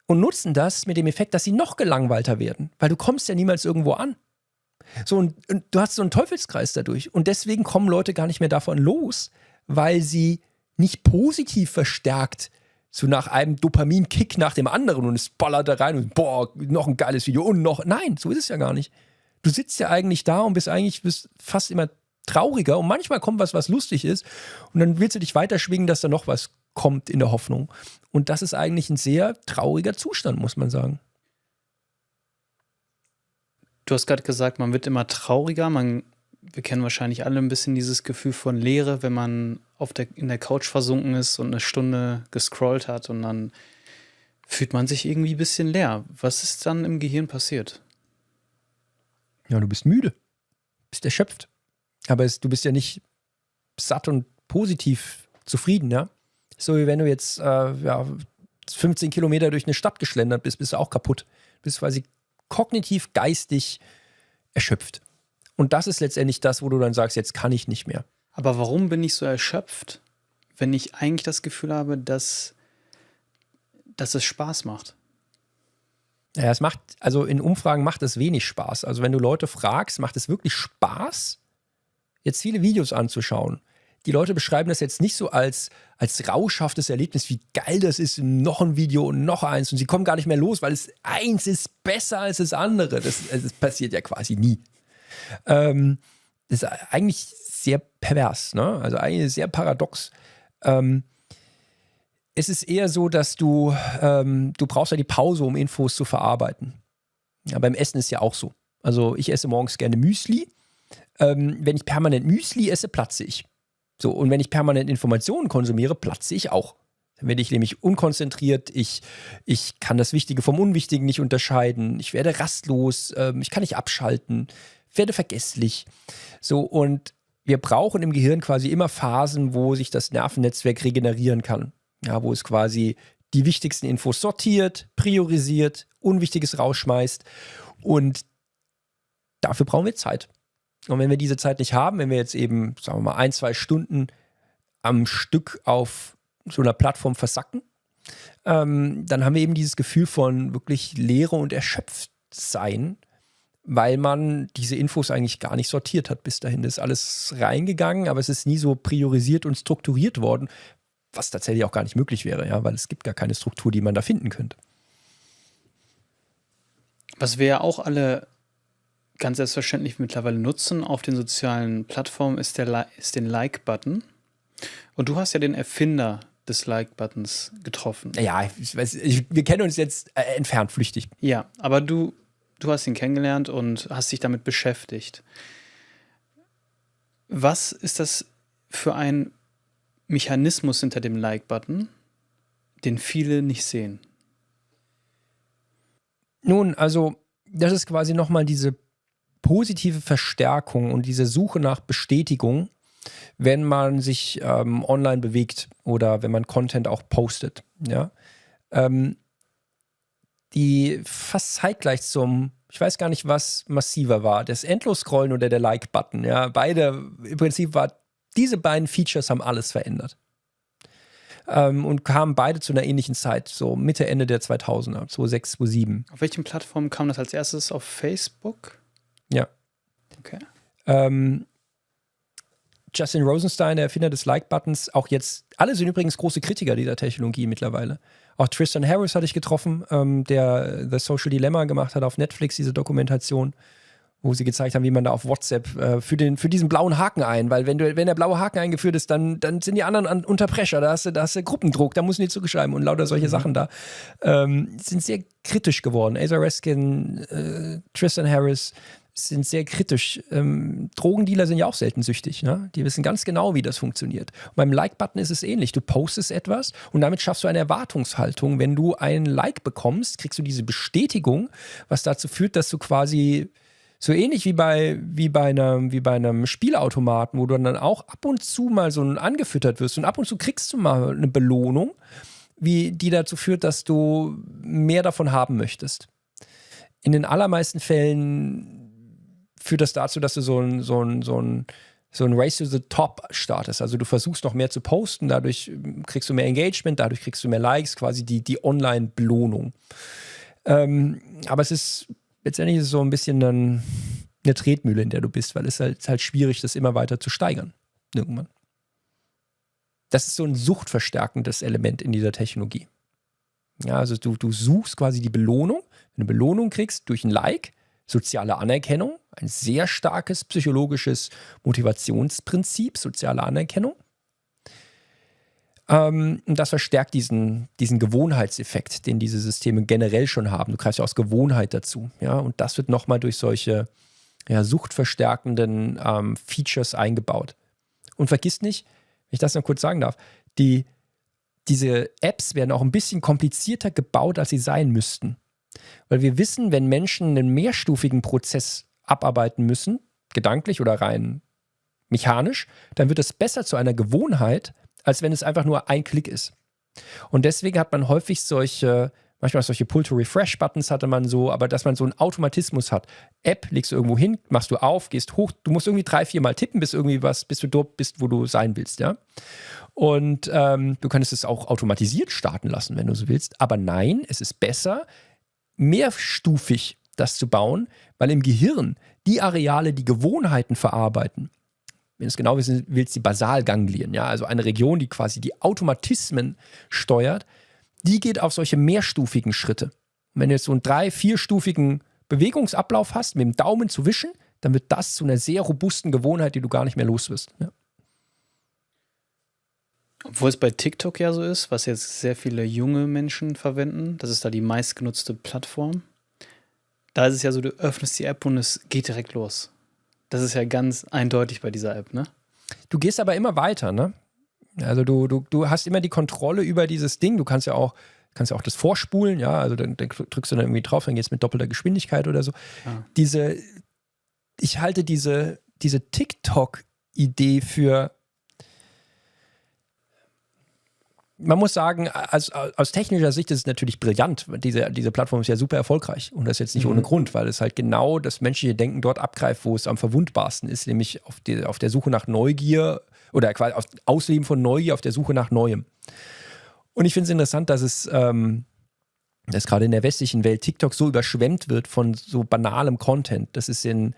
Und nutzen das mit dem Effekt, dass sie noch gelangweilter werden, weil du kommst ja niemals irgendwo an. So, und du hast so einen Teufelskreis dadurch. Und deswegen kommen Leute gar nicht mehr davon los, weil sie nicht positiv verstärkt so nach einem Dopamin-Kick nach dem anderen und es ballert da rein und boah, noch ein geiles Video und noch. Nein, so ist es ja gar nicht. Du sitzt ja eigentlich da und bist fast immer trauriger und manchmal kommt was lustig ist und dann willst du dich weiterschwingen, dass da noch was kommt in der Hoffnung. Und das ist eigentlich ein sehr trauriger Zustand, muss man sagen. Du hast gerade gesagt, man wird immer trauriger. Wir kennen wahrscheinlich alle ein bisschen dieses Gefühl von Leere, wenn man in der Couch versunken ist und eine Stunde gescrollt hat und dann fühlt man sich irgendwie ein bisschen leer. Was ist dann im Gehirn passiert? Ja, du bist müde, bist erschöpft. Aber du bist ja nicht satt und positiv zufrieden, ja? So wie wenn du jetzt 15 Kilometer durch eine Stadt geschlendert bist du auch kaputt. Bist quasi kognitiv, geistig erschöpft. Und das ist letztendlich das, wo du dann sagst, jetzt kann ich nicht mehr. Aber warum bin ich so erschöpft, wenn ich eigentlich das Gefühl habe, dass es Spaß macht? Ja, also in Umfragen macht es wenig Spaß. Also wenn du Leute fragst, macht es wirklich Spaß, jetzt viele Videos anzuschauen. Die Leute beschreiben das jetzt nicht so als rauschhaftes Erlebnis, wie geil das ist, noch ein Video und noch eins. Und sie kommen gar nicht mehr los, weil eins ist besser als das andere. Das passiert ja quasi nie. Das ist eigentlich sehr pervers, ne? Also eigentlich sehr paradox. Es ist eher so, dass du brauchst ja die Pause, um Infos zu verarbeiten. Ja, beim Essen ist ja auch so. Also ich esse morgens gerne Müsli. Wenn ich permanent Müsli esse, platze ich. So, und wenn ich permanent Informationen konsumiere, platze ich auch. Dann werde ich nämlich unkonzentriert, ich kann das Wichtige vom Unwichtigen nicht unterscheiden, ich werde rastlos, ich kann nicht abschalten, werde vergesslich. So, und wir brauchen im Gehirn quasi immer Phasen, wo sich das Nervennetzwerk regenerieren kann. Ja, wo es quasi die wichtigsten Infos sortiert, priorisiert, Unwichtiges rausschmeißt. Und dafür brauchen wir Zeit. Und wenn wir diese Zeit nicht haben, wenn wir jetzt eben, sagen wir mal, 1-2 Stunden am Stück auf so einer Plattform versacken, dann haben wir eben dieses Gefühl von wirklich Leere und Erschöpftsein, weil man diese Infos eigentlich gar nicht sortiert hat bis dahin. Das ist alles reingegangen, aber es ist nie so priorisiert und strukturiert worden, was tatsächlich auch gar nicht möglich wäre, ja, weil es gibt gar keine Struktur, die man da finden könnte. Was wir ja auch alle ganz selbstverständlich mittlerweile nutzen auf den sozialen Plattformen, ist den Like-Button. Und du hast ja den Erfinder des Like-Buttons getroffen. Ja, wir kennen uns jetzt entfernt, flüchtig. Ja, aber du hast ihn kennengelernt und hast dich damit beschäftigt. Was ist das für ein Mechanismus hinter dem Like-Button, den viele nicht sehen? Nun, also das ist quasi nochmal diese positive Verstärkung und diese Suche nach Bestätigung, wenn man sich online bewegt oder wenn man Content auch postet. Ja? Die fast zeitgleich zum Ich weiß gar nicht, was massiver war. Das Endlos-Scrollen oder der Like-Button. Ja, beide, im Prinzip diese beiden Features haben alles verändert. Und kamen beide zu einer ähnlichen Zeit, so Mitte, Ende der 2000er, 2006, 2007. Auf welchen Plattformen kam das als erstes? Auf Facebook? Ja. Okay. Justin Rosenstein, der Erfinder des Like-Buttons, auch jetzt, alle sind übrigens große Kritiker dieser Technologie mittlerweile. Auch Tristan Harris hatte ich getroffen, der The Social Dilemma gemacht hat auf Netflix, diese Dokumentation, wo sie gezeigt haben, wie man da auf WhatsApp für diesen blauen Haken weil wenn der blaue Haken eingeführt ist, dann sind die anderen unter Pressure, da hast du Gruppendruck, da müssen die zurückschreiben und lauter solche Sachen da. Sind sehr kritisch geworden. Asa Raskin, Tristan Harris sind sehr kritisch. Drogendealer sind ja auch selten süchtig. Ne? Die wissen ganz genau, wie das funktioniert. Und beim Like-Button ist es ähnlich. Du postest etwas und damit schaffst du eine Erwartungshaltung. Wenn du ein Like bekommst, kriegst du diese Bestätigung, was dazu führt, dass du quasi so ähnlich wie bei einem Spielautomaten, wo du dann auch ab und zu mal so angefüttert wirst und ab und zu kriegst du mal eine Belohnung, die dazu führt, dass du mehr davon haben möchtest. In den allermeisten Fällen führt das dazu, dass du so ein Race to the Top startest. Also du versuchst noch mehr zu posten, dadurch kriegst du mehr Engagement, dadurch kriegst du mehr Likes, quasi die Online-Belohnung. Aber letztendlich ist es so ein bisschen eine Tretmühle, in der du bist, weil es ist halt schwierig, das immer weiter zu steigern. Irgendwann. Das ist so ein suchtverstärkendes Element in dieser Technologie. Ja, also du suchst quasi die Belohnung. Wenn du Belohnung kriegst durch ein Like, soziale Anerkennung, ein sehr starkes psychologisches Motivationsprinzip, soziale Anerkennung. Und das verstärkt diesen Gewohnheitseffekt, den diese Systeme generell schon haben. Du greifst ja aus Gewohnheit dazu. Ja? Und das wird nochmal durch solche suchtverstärkenden Features eingebaut. Und vergiss nicht, wenn ich das noch kurz sagen darf, diese Apps werden auch ein bisschen komplizierter gebaut, als sie sein müssten. Weil wir wissen, wenn Menschen einen mehrstufigen Prozess abarbeiten müssen, gedanklich oder rein mechanisch, dann wird es besser zu einer Gewohnheit, als wenn es einfach nur ein Klick ist. Und deswegen hat man häufig manchmal solche Pull-to-Refresh-Buttons hatte man so, aber dass man so einen Automatismus hat. App legst du irgendwo hin, machst du auf, gehst hoch, du musst irgendwie 3-4 Mal tippen, bis du dort bist, wo du sein willst, ja. Und du könntest es auch automatisiert starten lassen, wenn du so willst. Aber nein, es ist besser, mehrstufig das zu bauen, weil im Gehirn die Areale, die Gewohnheiten verarbeiten, wenn du es genau wissen willst, die Basalganglien, ja, also eine Region, die quasi die Automatismen steuert, die geht auf solche mehrstufigen Schritte. Und wenn du jetzt so einen 3-4-stufigen Bewegungsablauf hast, mit dem Daumen zu wischen, dann wird das zu einer sehr robusten Gewohnheit, die du gar nicht mehr los wirst. Ja. Obwohl es bei TikTok ja so ist, was jetzt sehr viele junge Menschen verwenden, das ist da die meistgenutzte Plattform. Da ist es ja so, du öffnest die App und es geht direkt los. Das ist ja ganz eindeutig bei dieser App, ne? Du gehst aber immer weiter, ne? Also du hast immer die Kontrolle über dieses Ding. Du kannst ja auch das vorspulen, ja, also dann drückst du dann irgendwie drauf, dann gehst du mit doppelter Geschwindigkeit oder so. Ja. Ich halte diese TikTok-Idee für, man muss sagen, aus technischer Sicht ist es natürlich brillant. Diese Plattform ist ja super erfolgreich und das jetzt nicht ohne Grund, weil es halt genau das menschliche Denken dort abgreift, wo es am verwundbarsten ist, nämlich auf der Suche nach Neugier oder quasi auf Ausleben von Neugier, auf der Suche nach Neuem. Und ich finde es interessant, dass gerade in der westlichen Welt TikTok so überschwemmt wird von so banalem Content. Das ist im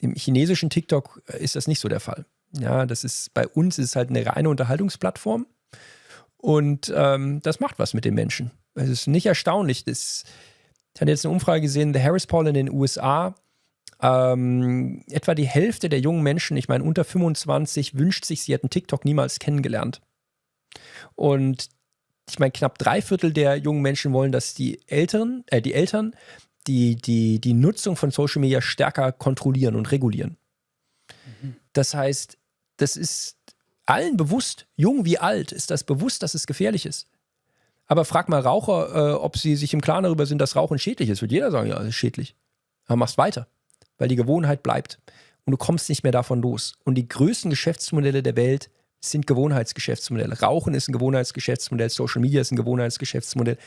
chinesischen TikTok ist das nicht so der Fall. Ja, bei uns ist es halt eine reine Unterhaltungsplattform. Und das macht was mit den Menschen. Es ist nicht erstaunlich. Ich hatte jetzt eine Umfrage gesehen, The Harris Poll in den USA. Etwa die Hälfte der jungen Menschen, ich meine unter 25, wünscht sich, sie hätten TikTok niemals kennengelernt. Und ich meine, knapp 3/4 der jungen Menschen wollen, dass die Eltern die Nutzung von Social Media stärker kontrollieren und regulieren. Das heißt, das ist allen bewusst, jung wie alt, ist das bewusst, dass es gefährlich ist. Aber frag mal Raucher, ob sie sich im Klaren darüber sind, dass Rauchen schädlich ist. Wird jeder sagen, ja, es ist schädlich. Aber machst weiter, weil die Gewohnheit bleibt. Und du kommst nicht mehr davon los. Und die größten Geschäftsmodelle der Welt sind Gewohnheitsgeschäftsmodelle. Rauchen ist ein Gewohnheitsgeschäftsmodell, Social Media ist ein Gewohnheitsgeschäftsmodell.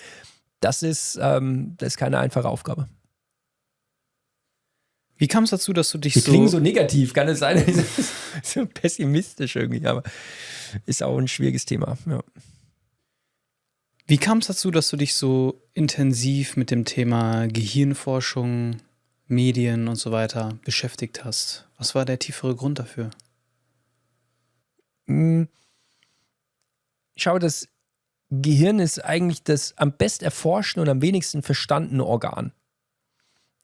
Das ist keine einfache Aufgabe. Wie kam es dazu, dass du dich Wir klingen so negativ, kann es sein? So pessimistisch irgendwie, aber ist auch ein schwieriges Thema. Ja. Wie kam es dazu, dass du dich so intensiv mit dem Thema Gehirnforschung, Medien und so weiter beschäftigt hast? Was war der tiefere Grund dafür? Schau, das Gehirn ist eigentlich das am best erforschten und am wenigsten verstandene Organ.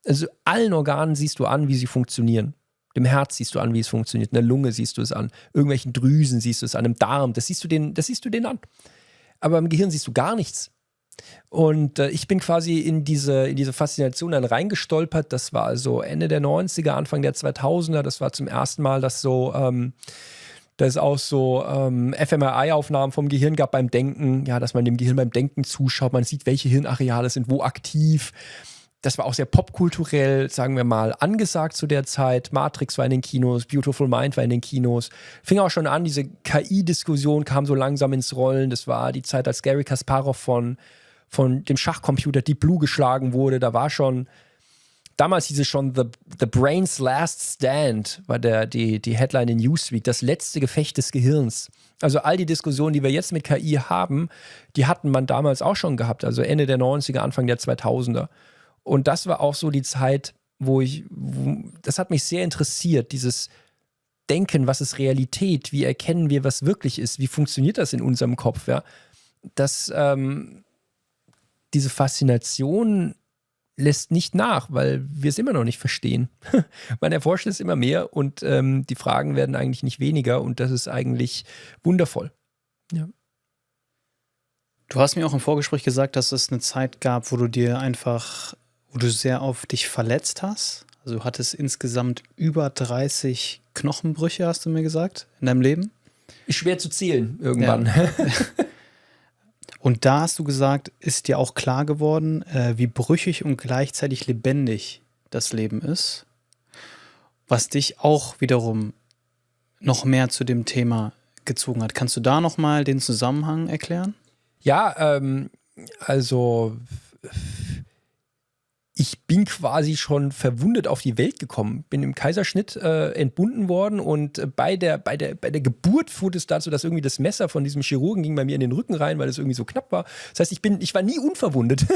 Also allen Organen siehst du an, wie sie funktionieren. Dem Herz siehst du an, wie es funktioniert. In der Lunge siehst du es an. Irgendwelchen Drüsen siehst du es an. Im Darm, das siehst du denen an. Aber im Gehirn siehst du gar nichts. Und ich bin quasi in diese Faszination dann reingestolpert. Das war also Ende der 90er, Anfang der 2000er. Das war zum ersten Mal, dass es auch so fMRI-Aufnahmen vom Gehirn gab beim Denken. Ja, dass man dem Gehirn beim Denken zuschaut. Man sieht, welche Hirnareale sind wo aktiv. Das war auch sehr popkulturell, sagen wir mal, angesagt zu der Zeit. Matrix war in den Kinos, Beautiful Mind war in den Kinos. Fing auch schon an, diese KI-Diskussion kam so langsam ins Rollen. Das war die Zeit, als Garry Kasparov von dem Schachcomputer Deep Blue geschlagen wurde. Da war schon, damals hieß es schon The Brain's Last Stand, war die Headline in Newsweek, das letzte Gefecht des Gehirns. Also all die Diskussionen, die wir jetzt mit KI haben, die hatten man damals auch schon gehabt, also Ende der 90er, Anfang der 2000er. Und das war auch so die Zeit, das hat mich sehr interessiert, dieses Denken, was ist Realität, wie erkennen wir, was wirklich ist, wie funktioniert das in unserem Kopf, ja. Diese Faszination lässt nicht nach, weil wir es immer noch nicht verstehen. Man erforscht es immer mehr und die Fragen werden eigentlich nicht weniger und das ist eigentlich wundervoll. Ja. Du hast mir auch im Vorgespräch gesagt, dass es eine Zeit gab, wo du sehr auf dich verletzt hast. Also du hattest insgesamt über 30 Knochenbrüche, hast du mir gesagt, in deinem Leben. Ist schwer zu zählen irgendwann. Ja. Und da hast du gesagt, ist dir auch klar geworden, wie brüchig und gleichzeitig lebendig das Leben ist, was dich auch wiederum noch mehr zu dem Thema gezogen hat. Kannst du da nochmal den Zusammenhang erklären? Ja, also ich bin quasi schon verwundet auf die Welt gekommen, bin im Kaiserschnitt entbunden worden und bei der Geburt führte es dazu, dass irgendwie das Messer von diesem Chirurgen ging bei mir in den Rücken rein, weil es irgendwie so knapp war. Das heißt, ich war nie unverwundet.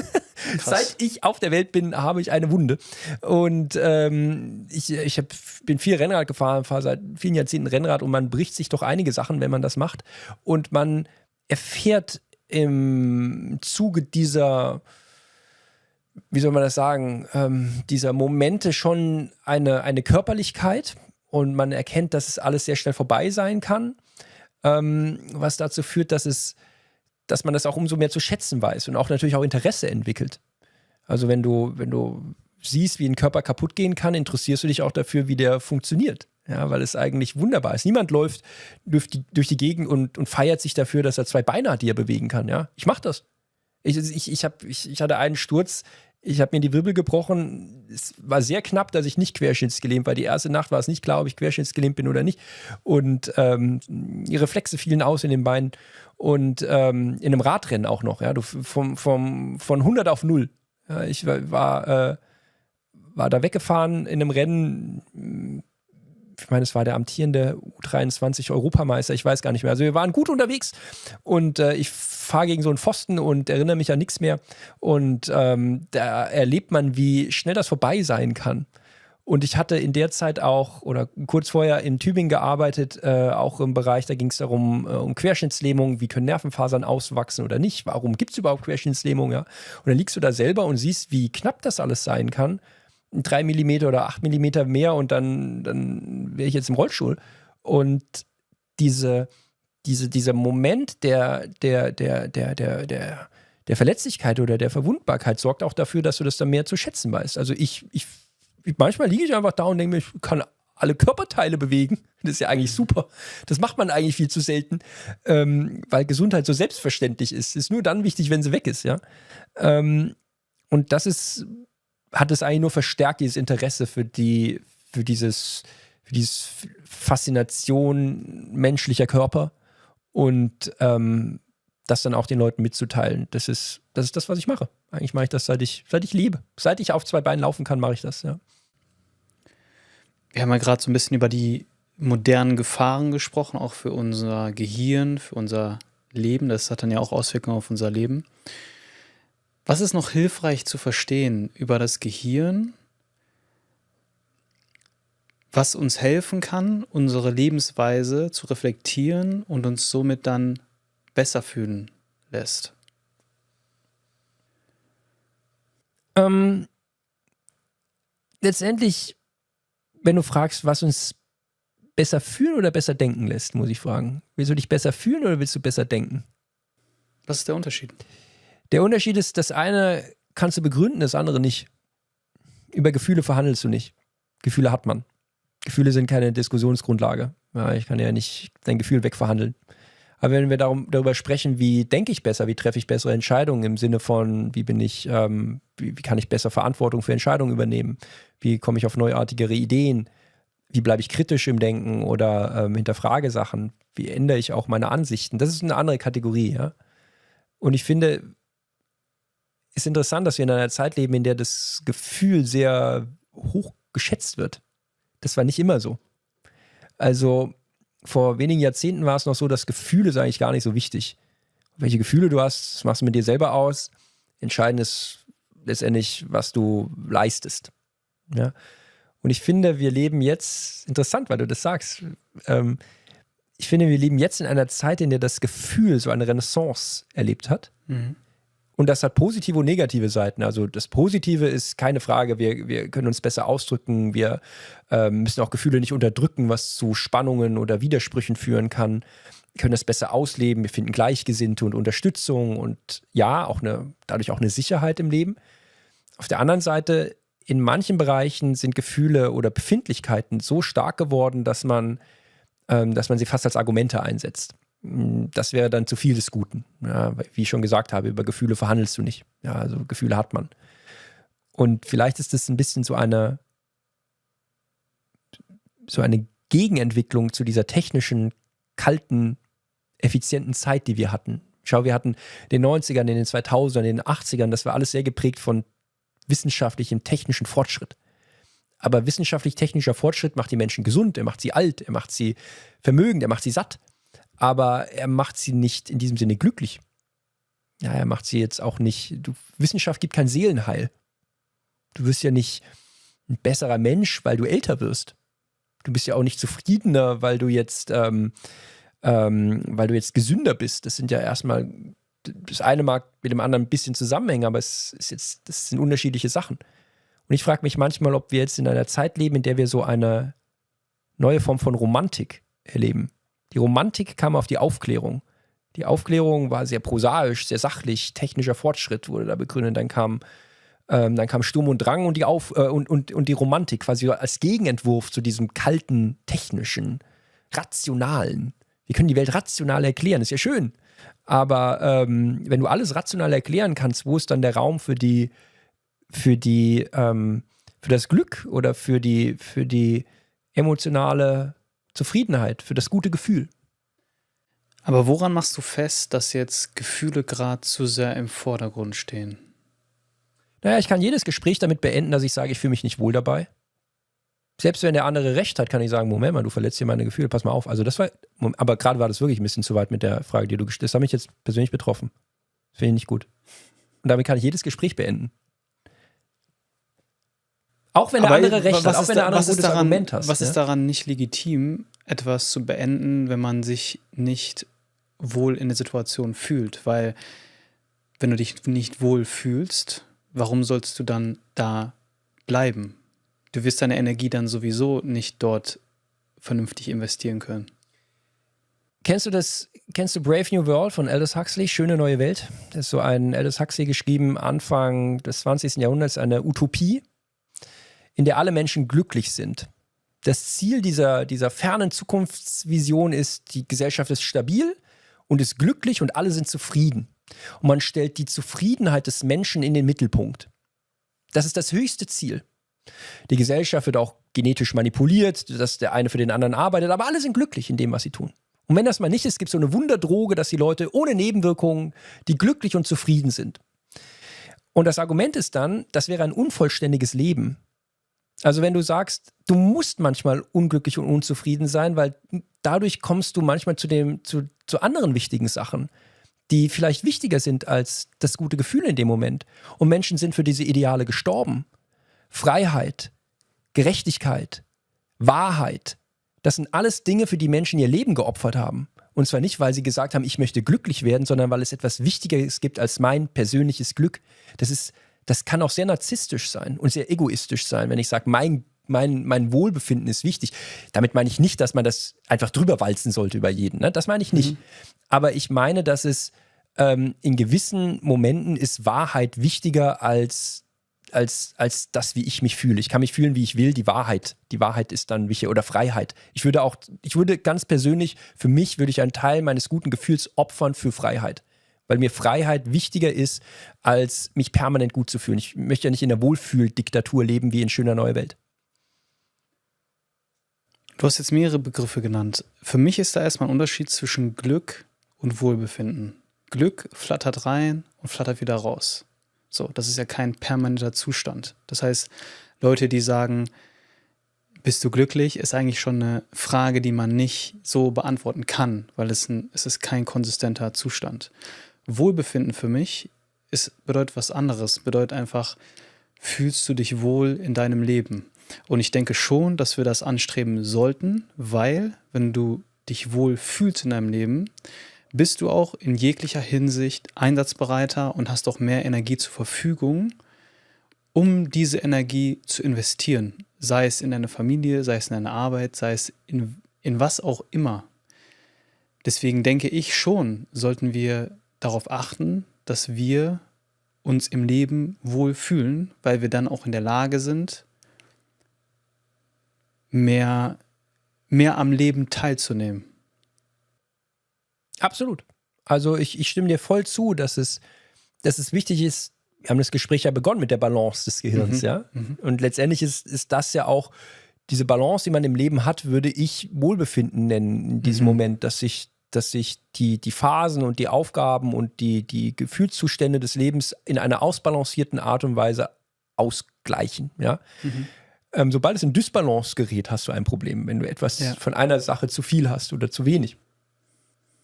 Seit ich auf der Welt bin, habe ich eine Wunde. Und ich bin viel Rennrad gefahren, fahre seit vielen Jahrzehnten Rennrad und man bricht sich doch einige Sachen, wenn man das macht. Und man erfährt im Zuge dieser, wie soll man das sagen, dieser Momente schon eine Körperlichkeit und man erkennt, dass es alles sehr schnell vorbei sein kann, was dazu führt, dass man das auch umso mehr zu schätzen weiß und auch natürlich auch Interesse entwickelt. Also wenn du siehst, wie ein Körper kaputt gehen kann, interessierst du dich auch dafür, wie der funktioniert. Ja, weil es eigentlich wunderbar ist. Niemand läuft durch die Gegend und feiert sich dafür, dass er 2 Beine hat, die er bewegen kann. Ja? Ich mache das. Ich hatte einen Sturz, ich habe mir die Wirbel gebrochen. Es war sehr knapp, dass ich nicht querschnittsgelähmt war. Die erste Nacht war es nicht klar, ob ich querschnittsgelähmt bin oder nicht. Und die Reflexe fielen aus in den Beinen. Und in einem Radrennen auch noch. Ja? Von 100 auf 0. Ja, ich war da weggefahren in einem Rennen. Ich meine, es war der amtierende U23-Europameister, ich weiß gar nicht mehr. Also wir waren gut unterwegs und ich fahre gegen so einen Pfosten und erinnere mich an nichts mehr. Und da erlebt man, wie schnell das vorbei sein kann. Und ich hatte in der Zeit auch, oder kurz vorher in Tübingen gearbeitet, auch im Bereich, da ging es darum, um Querschnittslähmung, wie können Nervenfasern auswachsen oder nicht, warum gibt es überhaupt Querschnittslähmung, ja? Und dann liegst du da selber und siehst, wie knapp das alles sein kann. 3 mm oder 8 mm mehr und dann wäre ich jetzt im Rollstuhl. Und dieser Moment der Verletzlichkeit oder der Verwundbarkeit sorgt auch dafür, dass du das dann mehr zu schätzen weißt. Also manchmal liege ich einfach da und denke mir, ich kann alle Körperteile bewegen. Das ist ja eigentlich super. Das macht man eigentlich viel zu selten, weil Gesundheit so selbstverständlich ist. Es ist nur dann wichtig, wenn sie weg ist, ja. Und hat es eigentlich nur verstärkt, dieses Interesse für dieses Faszination menschlicher Körper und das dann auch den Leuten mitzuteilen. Das ist das, was ich mache. Eigentlich mache ich das, seit ich lebe. Seit ich auf 2 Beinen laufen kann, mache ich das, ja. Wir haben ja gerade so ein bisschen über die modernen Gefahren gesprochen, auch für unser Gehirn, für unser Leben. Das hat dann ja auch Auswirkungen auf unser Leben. Was ist noch hilfreich zu verstehen über das Gehirn, was uns helfen kann, unsere Lebensweise zu reflektieren und uns somit dann besser fühlen lässt? Letztendlich, wenn du fragst, was uns besser fühlen oder besser denken lässt, muss ich fragen. Willst du dich besser fühlen oder willst du besser denken? Was ist der Unterschied? Der Unterschied ist, das eine kannst du begründen, das andere nicht. Über Gefühle verhandelst du nicht. Gefühle hat man. Gefühle sind keine Diskussionsgrundlage. Ja, ich kann ja nicht dein Gefühl wegverhandeln. Aber wenn wir darüber sprechen, wie denke ich besser, wie treffe ich bessere Entscheidungen im Sinne von, wie kann ich besser Verantwortung für Entscheidungen übernehmen, wie komme ich auf neuartigere Ideen, wie bleibe ich kritisch im Denken oder hinterfrage Sachen, wie ändere ich auch meine Ansichten. Das ist eine andere Kategorie, ja. Und ich finde, es ist interessant, dass wir in einer Zeit leben, in der das Gefühl sehr hoch geschätzt wird. Das war nicht immer so. Also vor wenigen Jahrzehnten war es noch so, dass Gefühle ist eigentlich gar nicht so wichtig. Welche Gefühle du hast, das machst du mit dir selber aus. Entscheidend ist letztendlich, was du leistest. Ja? Und ich finde, wir leben jetzt, interessant, weil du das sagst, ich finde, wir leben jetzt in einer Zeit, in der das Gefühl so eine Renaissance erlebt hat. Mhm. Und das hat positive und negative Seiten. Also das Positive ist keine Frage, wir können uns besser ausdrücken, wir müssen auch Gefühle nicht unterdrücken, was zu Spannungen oder Widersprüchen führen kann. Wir können das besser ausleben, wir finden Gleichgesinnte und Unterstützung und ja, dadurch auch eine Sicherheit im Leben. Auf der anderen Seite, in manchen Bereichen sind Gefühle oder Befindlichkeiten so stark geworden, dass man sie fast als Argumente einsetzt. Das wäre dann zu viel des Guten. Ja, wie ich schon gesagt habe, über Gefühle verhandelst du nicht. Ja, also Gefühle hat man. Und vielleicht ist das ein bisschen so eine Gegenentwicklung zu dieser technischen, kalten, effizienten Zeit, die wir hatten. Schau, wir hatten in den 90ern, in den 2000ern, in den 80ern, das war alles sehr geprägt von wissenschaftlichem, technischen Fortschritt. Aber wissenschaftlich-technischer Fortschritt macht die Menschen gesund, er macht sie alt, er macht sie vermögend, er macht sie satt. Aber er macht sie nicht in diesem Sinne glücklich. Ja, er macht sie jetzt auch nicht. Wissenschaft gibt kein Seelenheil. Du wirst ja nicht ein besserer Mensch, weil du älter wirst. Du bist ja auch nicht zufriedener, weil du jetzt gesünder bist. Das sind ja erstmal, das eine mag mit dem anderen ein bisschen zusammenhängen, aber das sind unterschiedliche Sachen. Und ich frage mich manchmal, ob wir jetzt in einer Zeit leben, in der wir so eine neue Form von Romantik erleben. Die Romantik kam auf die Aufklärung. Die Aufklärung war sehr prosaisch, sehr sachlich, technischer Fortschritt wurde da begründet. Dann kam Sturm und Drang und die Romantik quasi als Gegenentwurf zu diesem kalten, technischen, rationalen. Wir können die Welt rational erklären, ist ja schön. Aber wenn du alles rational erklären kannst, wo ist dann der Raum für das Glück oder für die emotionale Zufriedenheit, für das gute Gefühl? Aber woran machst du fest, dass jetzt Gefühle gerade zu sehr im Vordergrund stehen? Naja, ich kann jedes Gespräch damit beenden, dass ich sage, ich fühle mich nicht wohl dabei. Selbst wenn der andere recht hat, kann ich sagen, Moment mal, du verletzt hier meine Gefühle, pass mal auf. Also aber gerade war das wirklich ein bisschen zu weit mit der Frage, die du gestellt hast. Das hat mich jetzt persönlich betroffen. Das finde ich nicht gut. Und damit kann ich jedes Gespräch beenden. Auch wenn der andere recht hat, auch wenn der andere ein gutes Argument hat. Was ist daran nicht legitim, etwas zu beenden, wenn man sich nicht wohl in der Situation fühlt? Weil, wenn du dich nicht wohl fühlst, warum sollst du dann da bleiben? Du wirst deine Energie dann sowieso nicht dort vernünftig investieren können. Kennst du Brave New World von Aldous Huxley, Schöne neue Welt? Das ist so ein Aldous Huxley geschrieben, Anfang des 20. Jahrhunderts, eine Utopie, in der alle Menschen glücklich sind. Das Ziel dieser fernen Zukunftsvision ist, die Gesellschaft ist stabil und ist glücklich und alle sind zufrieden. Und man stellt die Zufriedenheit des Menschen in den Mittelpunkt. Das ist das höchste Ziel. Die Gesellschaft wird auch genetisch manipuliert, dass der eine für den anderen arbeitet, aber alle sind glücklich in dem, was sie tun. Und wenn das mal nicht ist, gibt es so eine Wunderdroge, dass die Leute ohne Nebenwirkungen, die glücklich und zufrieden sind. Und das Argument ist dann, das wäre ein unvollständiges Leben. Also wenn du sagst, du musst manchmal unglücklich und unzufrieden sein, weil dadurch kommst du manchmal zu anderen wichtigen Sachen, die vielleicht wichtiger sind als das gute Gefühl in dem Moment. Und Menschen sind für diese Ideale gestorben. Freiheit, Gerechtigkeit, Wahrheit, das sind alles Dinge, für die Menschen ihr Leben geopfert haben. Und zwar nicht, weil sie gesagt haben, ich möchte glücklich werden, sondern weil es etwas Wichtigeres gibt als mein persönliches Glück. Das kann auch sehr narzisstisch sein und sehr egoistisch sein, wenn ich sage, mein Wohlbefinden ist wichtig. Damit meine ich nicht, dass man das einfach drüber walzen sollte über jeden. Ne? Das meine ich nicht. Aber ich meine, dass es in gewissen Momenten ist Wahrheit wichtiger als das, wie ich mich fühle. Ich kann mich fühlen, wie ich will. Die Wahrheit ist dann wichtig. Oder Freiheit. Ich würde ganz persönlich, für mich würde ich einen Teil meines guten Gefühls opfern für Freiheit. Weil mir Freiheit wichtiger ist, als mich permanent gut zu fühlen. Ich möchte ja nicht in der Wohlfühldiktatur leben, wie in Schöner Neue Welt. Du hast jetzt mehrere Begriffe genannt. Für mich ist da erstmal ein Unterschied zwischen Glück und Wohlbefinden. Glück flattert rein und flattert wieder raus. So, das ist ja kein permanenter Zustand. Das heißt, Leute, die sagen, bist du glücklich, ist eigentlich schon eine Frage, die man nicht so beantworten kann, weil es ist kein konsistenter Zustand. Wohlbefinden für mich bedeutet was anderes. Bedeutet einfach, fühlst du dich wohl in deinem Leben? Und ich denke schon, dass wir das anstreben sollten, weil, wenn du dich wohl fühlst in deinem Leben, bist du auch in jeglicher Hinsicht einsatzbereiter und hast auch mehr Energie zur Verfügung, um diese Energie zu investieren. Sei es in deine Familie, sei es in deine Arbeit, sei es in was auch immer. Deswegen denke ich schon, sollten wir darauf achten, dass wir uns im Leben wohl fühlen, weil wir dann auch in der Lage sind, mehr am Leben teilzunehmen. Absolut. Also ich stimme dir voll zu, dass es wichtig ist. Wir haben das Gespräch ja begonnen mit der Balance des Gehirns, ja. Und letztendlich ist das ja auch diese Balance, die man im Leben hat, würde ich Wohlbefinden nennen in diesem Moment, dass sich die Phasen und die Aufgaben und die Gefühlszustände des Lebens in einer ausbalancierten Art und Weise ausgleichen, ja. Sobald es in Dysbalance gerät, hast du ein Problem, wenn du etwas von einer Sache zu viel hast oder zu wenig.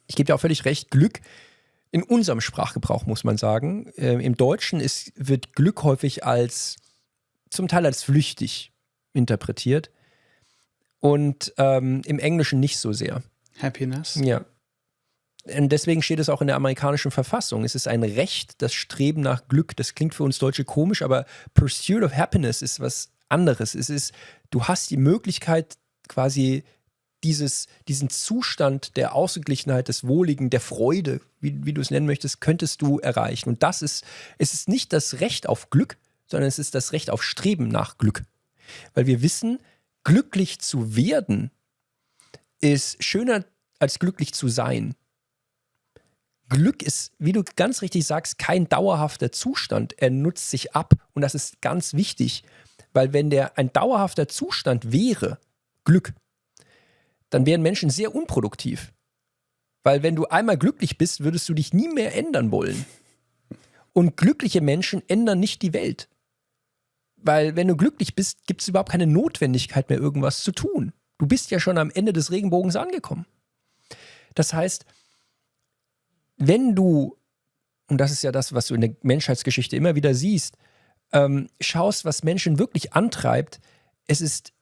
Ich gebe dir auch völlig recht, Glück in unserem Sprachgebrauch, muss man sagen. Im Deutschen wird Glück häufig zum Teil als flüchtig interpretiert und im Englischen nicht so sehr. Happiness? Ja. Und deswegen steht es auch in der amerikanischen Verfassung. Es ist ein Recht, das Streben nach Glück. Das klingt für uns Deutsche komisch, aber Pursuit of Happiness ist was anderes. Du hast die Möglichkeit, quasi diesen Zustand der Ausgeglichenheit, des Wohligen, der Freude, wie du es nennen möchtest, könntest du erreichen. Und es ist nicht das Recht auf Glück, sondern es ist das Recht auf Streben nach Glück. Weil wir wissen, glücklich zu werden ist schöner als glücklich zu sein. Glück ist, wie du ganz richtig sagst, kein dauerhafter Zustand. Er nutzt sich ab und das ist ganz wichtig, weil wenn ein dauerhafter Zustand wäre, Glück, dann wären Menschen sehr unproduktiv. Weil wenn du einmal glücklich bist, würdest du dich nie mehr ändern wollen. Und glückliche Menschen ändern nicht die Welt. Weil wenn du glücklich bist, gibt es überhaupt keine Notwendigkeit mehr, irgendwas zu tun. Du bist ja schon am Ende des Regenbogens angekommen. Das heißt, wenn du, und das ist ja das, was du in der Menschheitsgeschichte immer wieder siehst, schaust, was Menschen wirklich antreibt, es ist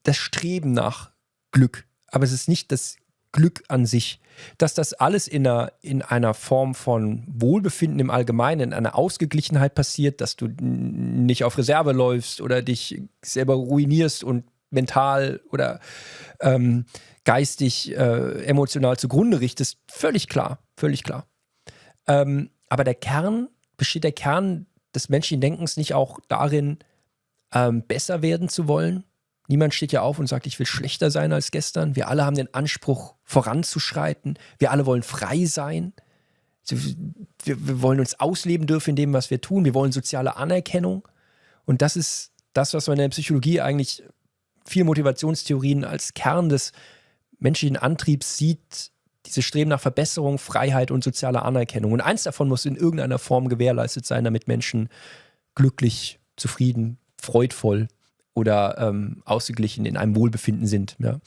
das Streben nach Glück, aber es ist nicht das Glück an sich. Dass das alles in einer Form von Wohlbefinden im Allgemeinen, in einer Ausgeglichenheit passiert, dass du nicht auf Reserve läufst oder dich selber ruinierst und mental oder geistig, emotional zugrunde richtest, völlig klar, völlig klar. Aber besteht der Kern des menschlichen Denkens nicht auch darin, besser werden zu wollen? Niemand steht ja auf und sagt, ich will schlechter sein als gestern. Wir alle haben den Anspruch, voranzuschreiten. Wir alle wollen frei sein. Wir wollen uns ausleben dürfen in dem, was wir tun. Wir wollen soziale Anerkennung. Und das ist das, was man in der Psychologie eigentlich viele Motivationstheorien als Kern des menschlichen Antriebs sieht. Diese Streben nach Verbesserung, Freiheit und sozialer Anerkennung. Und eins davon muss in irgendeiner Form gewährleistet sein, damit Menschen glücklich, zufrieden, freudvoll oder ausgeglichen in einem Wohlbefinden sind. Ja.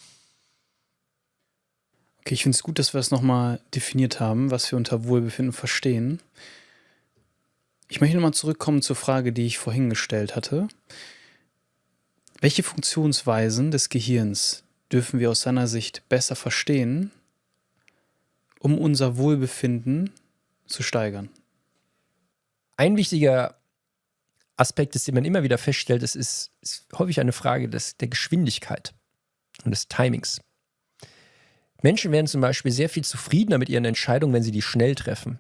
Okay, ich finde es gut, dass wir es nochmal definiert haben, was wir unter Wohlbefinden verstehen. Ich möchte nochmal zurückkommen zur Frage, die ich vorhin gestellt hatte. Welche Funktionsweisen des Gehirns dürfen wir aus seiner Sicht besser verstehen, um unser Wohlbefinden zu steigern? Ein wichtiger Aspekt ist, den man immer wieder feststellt, ist häufig eine Frage der Geschwindigkeit und des Timings. Menschen werden zum Beispiel sehr viel zufriedener mit ihren Entscheidungen, wenn sie die schnell treffen.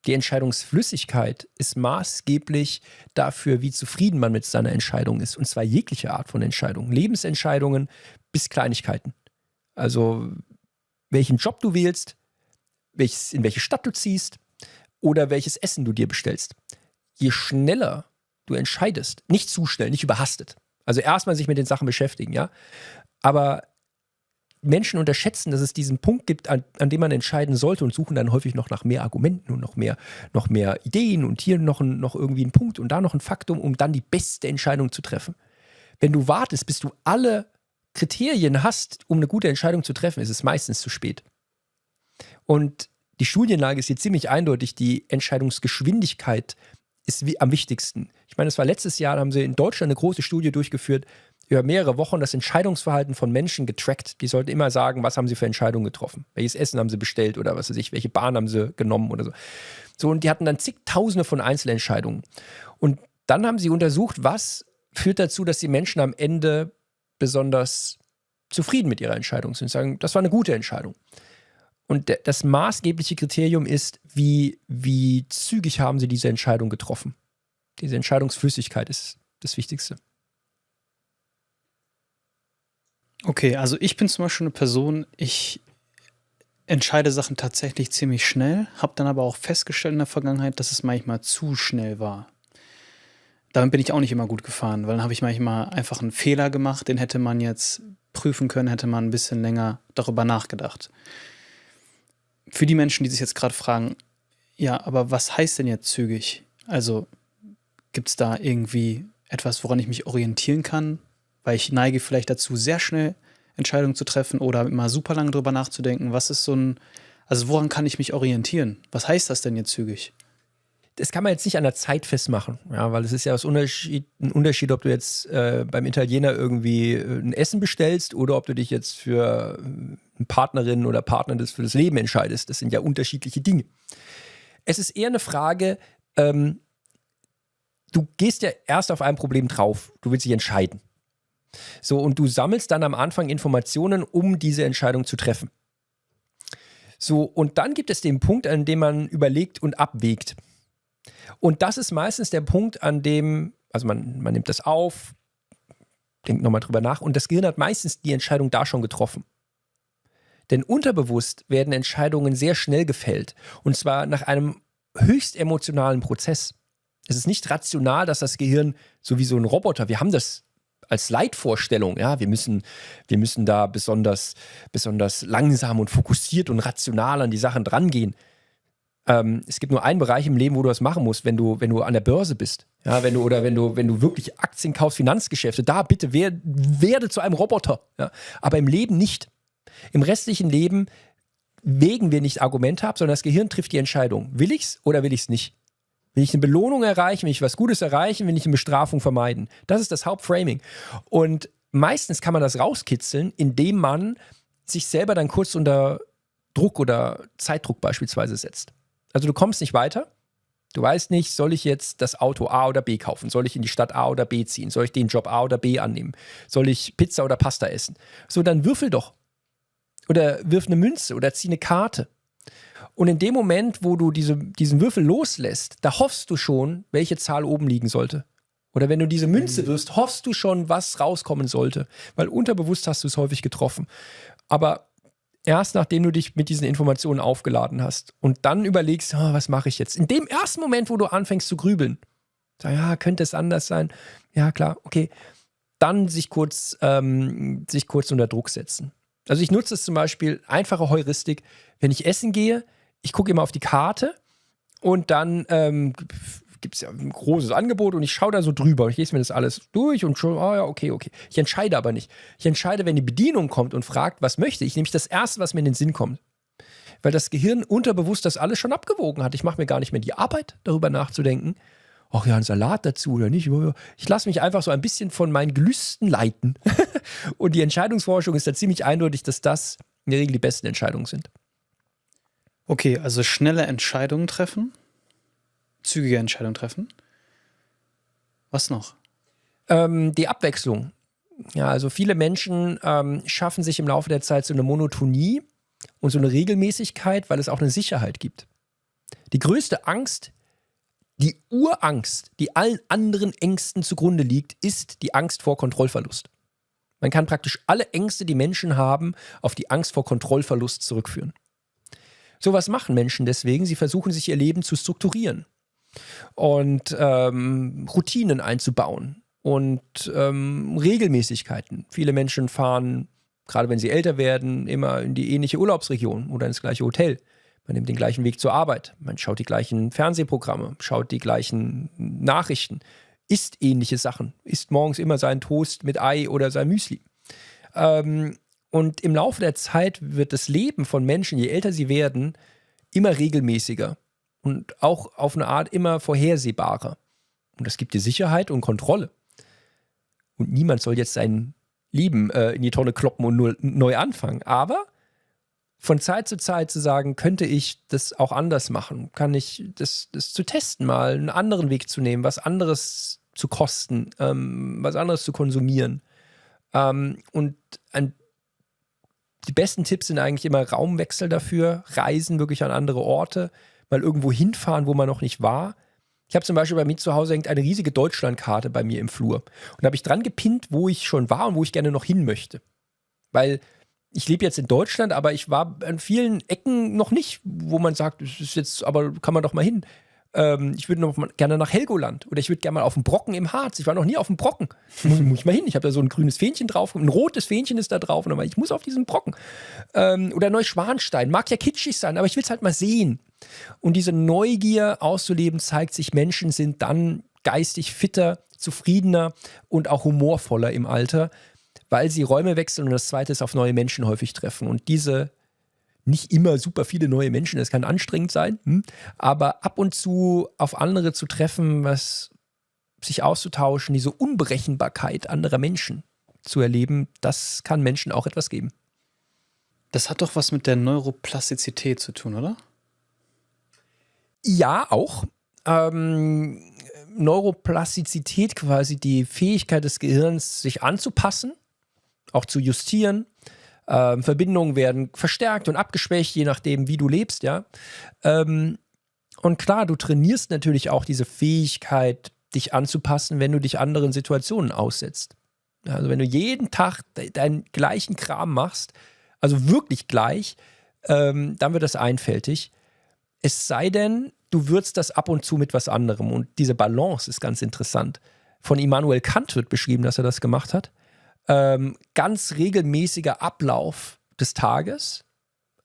Die Entscheidungsflüssigkeit ist maßgeblich dafür, wie zufrieden man mit seiner Entscheidung ist. Und zwar jegliche Art von Entscheidungen. Lebensentscheidungen bis Kleinigkeiten. Also welchen Job du wählst, in welche Stadt du ziehst oder welches Essen du dir bestellst. Je schneller du entscheidest, nicht zu schnell, nicht überhastet. Also erstmal sich mit den Sachen beschäftigen, ja. Aber Menschen unterschätzen, dass es diesen Punkt gibt, an dem man entscheiden sollte und suchen dann häufig noch nach mehr Argumenten und noch mehr Ideen und hier noch irgendwie einen Punkt und da noch ein Faktum, um dann die beste Entscheidung zu treffen. Wenn du wartest, bis du alle Kriterien hast, um eine gute Entscheidung zu treffen, ist es meistens zu spät. Und die Studienlage ist hier ziemlich eindeutig, die Entscheidungsgeschwindigkeit ist am wichtigsten. Ich meine, es war letztes Jahr, da haben sie in Deutschland eine große Studie durchgeführt, über mehrere Wochen das Entscheidungsverhalten von Menschen getrackt. Die sollten immer sagen, was haben sie für Entscheidungen getroffen. Welches Essen haben sie bestellt oder was weiß ich, welche Bahn haben sie genommen oder so. So, und die hatten dann zigtausende von Einzelentscheidungen. Und dann haben sie untersucht, was führt dazu, dass die Menschen am Ende besonders zufrieden mit ihrer Entscheidung sind. Sagen, das war eine gute Entscheidung. Und das maßgebliche Kriterium ist, wie zügig haben sie diese Entscheidung getroffen. Diese Entscheidungsflüssigkeit ist das Wichtigste. Okay, also ich bin zum Beispiel eine Person, ich entscheide Sachen tatsächlich ziemlich schnell, habe dann aber auch festgestellt in der Vergangenheit, dass es manchmal zu schnell war. Damit bin ich auch nicht immer gut gefahren, weil dann habe ich manchmal einfach einen Fehler gemacht, den hätte man jetzt prüfen können, hätte man ein bisschen länger darüber nachgedacht. Für die Menschen, die sich jetzt gerade fragen, ja, aber was heißt denn jetzt zügig? Also gibt es da irgendwie etwas, woran ich mich orientieren kann? Weil ich neige vielleicht dazu, sehr schnell Entscheidungen zu treffen oder immer super lange drüber nachzudenken. Was ist also woran kann ich mich orientieren? Was heißt das denn jetzt zügig? Das kann man jetzt nicht an der Zeit festmachen, ja, weil es ist ja ein Unterschied, ob du jetzt beim Italiener irgendwie ein Essen bestellst oder ob du dich jetzt für eine Partnerin oder Partner für das Leben entscheidest. Das sind ja unterschiedliche Dinge. Es ist eher eine Frage, du gehst ja erst auf ein Problem drauf, du willst dich entscheiden. So, und du sammelst dann am Anfang Informationen, um diese Entscheidung zu treffen. So, und dann gibt es den Punkt, an dem man überlegt und abwägt. Und das ist meistens der Punkt, an dem, also man nimmt das auf, denkt nochmal drüber nach und das Gehirn hat meistens die Entscheidung da schon getroffen. Denn unterbewusst werden Entscheidungen sehr schnell gefällt und zwar nach einem höchst emotionalen Prozess. Es ist nicht rational, dass das Gehirn so wie so ein Roboter, wir haben das als Leitvorstellung, ja, wir müssen da besonders langsam und fokussiert und rational an die Sachen drangehen. Es gibt nur einen Bereich im Leben, wo du das machen musst, wenn du an der Börse bist. Ja, wenn du wirklich Aktien kaufst, Finanzgeschäfte, da bitte werde zu einem Roboter. Ja, aber im Leben nicht. Im restlichen Leben wägen wir nicht Argumente ab, sondern das Gehirn trifft die Entscheidung. Will ich's oder will ich's nicht? Will ich eine Belohnung erreichen, will ich was Gutes erreichen, will ich eine Bestrafung vermeiden? Das ist das Hauptframing. Und meistens kann man das rauskitzeln, indem man sich selber dann kurz unter Druck oder Zeitdruck beispielsweise setzt. Also du kommst nicht weiter. Du weißt nicht, soll ich jetzt das Auto A oder B kaufen? Soll ich in die Stadt A oder B ziehen? Soll ich den Job A oder B annehmen? Soll ich Pizza oder Pasta essen? So, dann würfel doch. Oder wirf eine Münze oder zieh eine Karte. Und in dem Moment, wo du diesen Würfel loslässt, da hoffst du schon, welche Zahl oben liegen sollte. Oder wenn du diese Münze wirfst, hoffst du schon, was rauskommen sollte. Weil unterbewusst hast du es häufig getroffen. Aber erst nachdem du dich mit diesen Informationen aufgeladen hast und dann überlegst, was mache ich jetzt? In dem ersten Moment, wo du anfängst zu grübeln, ja, könnte es anders sein? Ja, klar, okay. Dann sich kurz unter Druck setzen. Also ich nutze es zum Beispiel, einfache Heuristik, wenn ich essen gehe, ich gucke immer auf die Karte und dann gibt es ja ein großes Angebot und ich schaue da so drüber und ich lese mir das alles durch und schon, ja, okay. Ich entscheide aber nicht. Ich entscheide, wenn die Bedienung kommt und fragt, was möchte ich, nämlich das Erste, was mir in den Sinn kommt. Weil das Gehirn unterbewusst das alles schon abgewogen hat. Ich mache mir gar nicht mehr die Arbeit, darüber nachzudenken. Ach ja, ein Salat dazu oder nicht. Ich lasse mich einfach so ein bisschen von meinen Gelüsten leiten. Und die Entscheidungsforschung ist da ziemlich eindeutig, dass das in der Regel die besten Entscheidungen sind. Okay, also schnelle Entscheidungen treffen, zügige Entscheidungen treffen. Was noch? Die Abwechslung. Ja, also viele Menschen schaffen sich im Laufe der Zeit so eine Monotonie und so eine Regelmäßigkeit, weil es auch eine Sicherheit gibt. Die größte Angst, die Urangst, die allen anderen Ängsten zugrunde liegt, ist die Angst vor Kontrollverlust. Man kann praktisch alle Ängste, die Menschen haben, auf die Angst vor Kontrollverlust zurückführen. So was machen Menschen deswegen. Sie versuchen, sich ihr Leben zu strukturieren und Routinen einzubauen und Regelmäßigkeiten. Viele Menschen fahren, gerade wenn sie älter werden, immer in die ähnliche Urlaubsregion oder ins gleiche Hotel. Man nimmt den gleichen Weg zur Arbeit. Man schaut die gleichen Fernsehprogramme, schaut die gleichen Nachrichten, isst ähnliche Sachen, isst morgens immer seinen Toast mit Ei oder sein Müsli. Und im Laufe der Zeit wird das Leben von Menschen, je älter sie werden, immer regelmäßiger und auch auf eine Art immer vorhersehbarer. Und das gibt dir Sicherheit und Kontrolle. Und niemand soll jetzt sein Leben in die Tonne kloppen und neu anfangen. Aber von Zeit zu Zeit zu sagen, könnte ich das auch anders machen? Kann ich das zu testen, mal einen anderen Weg zu nehmen, was anderes zu kosten, was anderes zu konsumieren? Und die besten Tipps sind eigentlich immer Raumwechsel dafür, Reisen wirklich an andere Orte, mal irgendwo hinfahren, wo man noch nicht war. Ich habe zum Beispiel bei mir zu Hause hängt eine riesige Deutschlandkarte bei mir im Flur. Und da habe ich dran gepinnt, wo ich schon war und wo ich gerne noch hin möchte. Weil ich lebe jetzt in Deutschland, aber ich war an vielen Ecken noch nicht, wo man sagt, das ist jetzt, aber kann man doch mal hin. Ich würde noch mal gerne nach Helgoland oder ich würde gerne mal auf dem Brocken im Harz. Ich war noch nie auf dem Brocken. Muss ich mal hin. Ich habe da so ein grünes Fähnchen drauf, ein rotes Fähnchen ist da drauf. Und ich muss auf diesen Brocken. Oder Neuschwanstein. Mag ja kitschig sein, aber ich will es halt mal sehen. Und diese Neugier auszuleben zeigt sich, Menschen sind dann geistig fitter, zufriedener und auch humorvoller im Alter, weil sie Räume wechseln und das Zweite ist, auf neue Menschen häufig treffen. Und diese nicht immer super viele neue Menschen, das kann anstrengend sein, aber ab und zu auf andere zu treffen, sich auszutauschen, diese Unberechenbarkeit anderer Menschen zu erleben, das kann Menschen auch etwas geben. Das hat doch was mit der Neuroplastizität zu tun, oder? Ja, auch. Neuroplastizität, quasi die Fähigkeit des Gehirns, sich anzupassen, auch zu justieren. Verbindungen werden verstärkt und abgeschwächt, je nachdem, wie du lebst, ja. Und klar, du trainierst natürlich auch diese Fähigkeit, dich anzupassen, wenn du dich anderen Situationen aussetzt. Also wenn du jeden Tag deinen gleichen Kram machst, also wirklich gleich, dann wird das einfältig. Es sei denn, du würzt das ab und zu mit was anderem. Und diese Balance ist ganz interessant. Von Immanuel Kant wird beschrieben, dass er das gemacht hat. Ganz regelmäßiger Ablauf des Tages,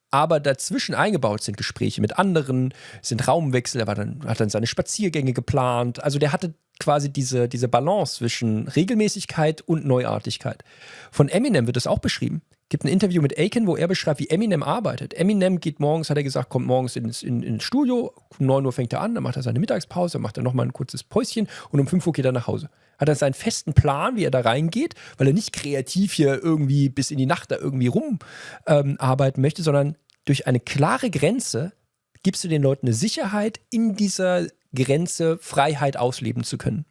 aber dazwischen eingebaut sind Gespräche mit anderen, sind Raumwechsel, hat dann seine Spaziergänge geplant. Also der hatte quasi diese Balance zwischen Regelmäßigkeit und Neuartigkeit. Von Eminem wird das auch beschrieben. Gibt ein Interview mit Aiken, wo er beschreibt, wie Eminem arbeitet. Eminem geht morgens, hat er gesagt, kommt morgens ins Studio, um 9 Uhr fängt er an, dann macht er seine Mittagspause, dann macht er nochmal ein kurzes Päuschen und um 5 Uhr geht er nach Hause. Hat er seinen festen Plan, wie er da reingeht, weil er nicht kreativ hier irgendwie bis in die Nacht da irgendwie arbeiten möchte, sondern durch eine klare Grenze gibst du den Leuten eine Sicherheit, in dieser Grenze Freiheit ausleben zu können.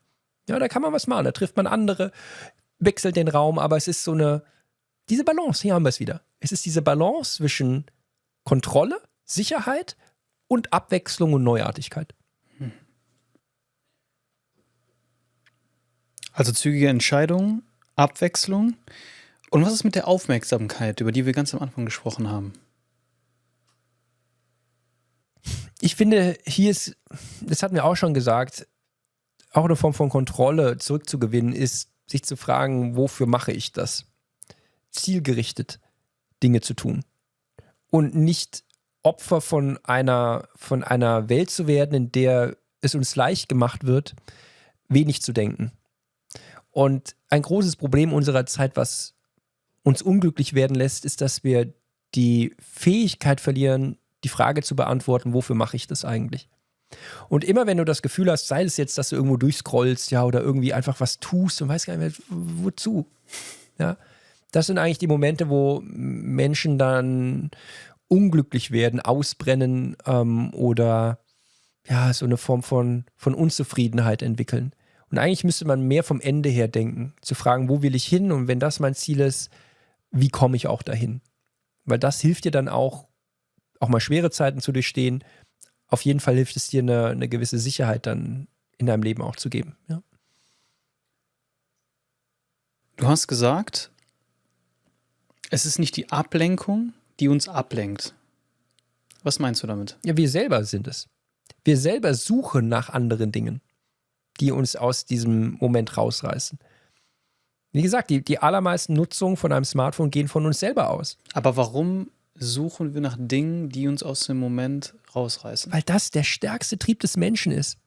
Ja, da kann man was machen, da trifft man andere, wechselt den Raum, aber es ist so diese Balance, hier haben wir es wieder. Es ist diese Balance zwischen Kontrolle, Sicherheit und Abwechslung und Neuartigkeit. Also zügige Entscheidungen, Abwechslung. Und was ist mit der Aufmerksamkeit, über die wir ganz am Anfang gesprochen haben? Ich finde, hier ist, das hatten wir auch schon gesagt, auch eine Form von Kontrolle zurückzugewinnen ist, sich zu fragen, wofür mache ich das? Zielgerichtet Dinge zu tun. Und nicht Opfer von einer Welt zu werden, in der es uns leicht gemacht wird, wenig zu denken. Und ein großes Problem unserer Zeit, was uns unglücklich werden lässt, ist, dass wir die Fähigkeit verlieren, die Frage zu beantworten, wofür mache ich das eigentlich? Und immer wenn du das Gefühl hast, sei es jetzt, dass du irgendwo durchscrollst, ja, oder irgendwie einfach was tust und weißt gar nicht mehr, wozu, ja, das sind eigentlich die Momente, wo Menschen dann unglücklich werden, ausbrennen oder ja, so eine Form von Unzufriedenheit entwickeln. Und eigentlich müsste man mehr vom Ende her denken, zu fragen, wo will ich hin? Und wenn das mein Ziel ist, wie komme ich auch dahin? Weil das hilft dir dann auch mal schwere Zeiten zu durchstehen. Auf jeden Fall hilft es dir, eine gewisse Sicherheit dann in deinem Leben auch zu geben. Ja. Du hast gesagt, es ist nicht die Ablenkung, die uns ablenkt. Was meinst du damit? Ja, wir selber sind es. Wir selber suchen nach anderen Dingen, die uns aus diesem Moment rausreißen. Wie gesagt, die allermeisten Nutzungen von einem Smartphone gehen von uns selber aus. Aber warum suchen wir nach Dingen, die uns aus dem Moment rausreißen? Weil das der stärkste Trieb des Menschen ist.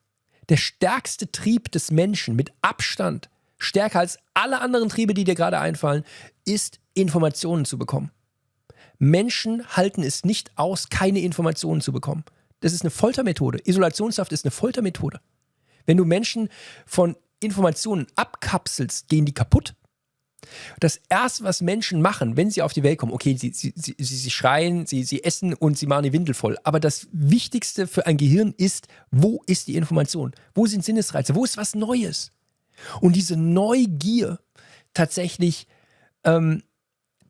Der stärkste Trieb des Menschen mit Abstand, stärker als alle anderen Triebe, die dir gerade einfallen, ist, Informationen zu bekommen. Menschen halten es nicht aus, keine Informationen zu bekommen. Das ist eine Foltermethode. Isolationshaft ist eine Foltermethode. Wenn du Menschen von Informationen abkapselst, gehen die kaputt. Das Erste, was Menschen machen, wenn sie auf die Welt kommen, okay, sie schreien, sie essen und sie machen die Windel voll. Aber das Wichtigste für ein Gehirn ist, wo ist die Information? Wo sind Sinnesreize? Wo ist was Neues? Und diese Neugier, tatsächlich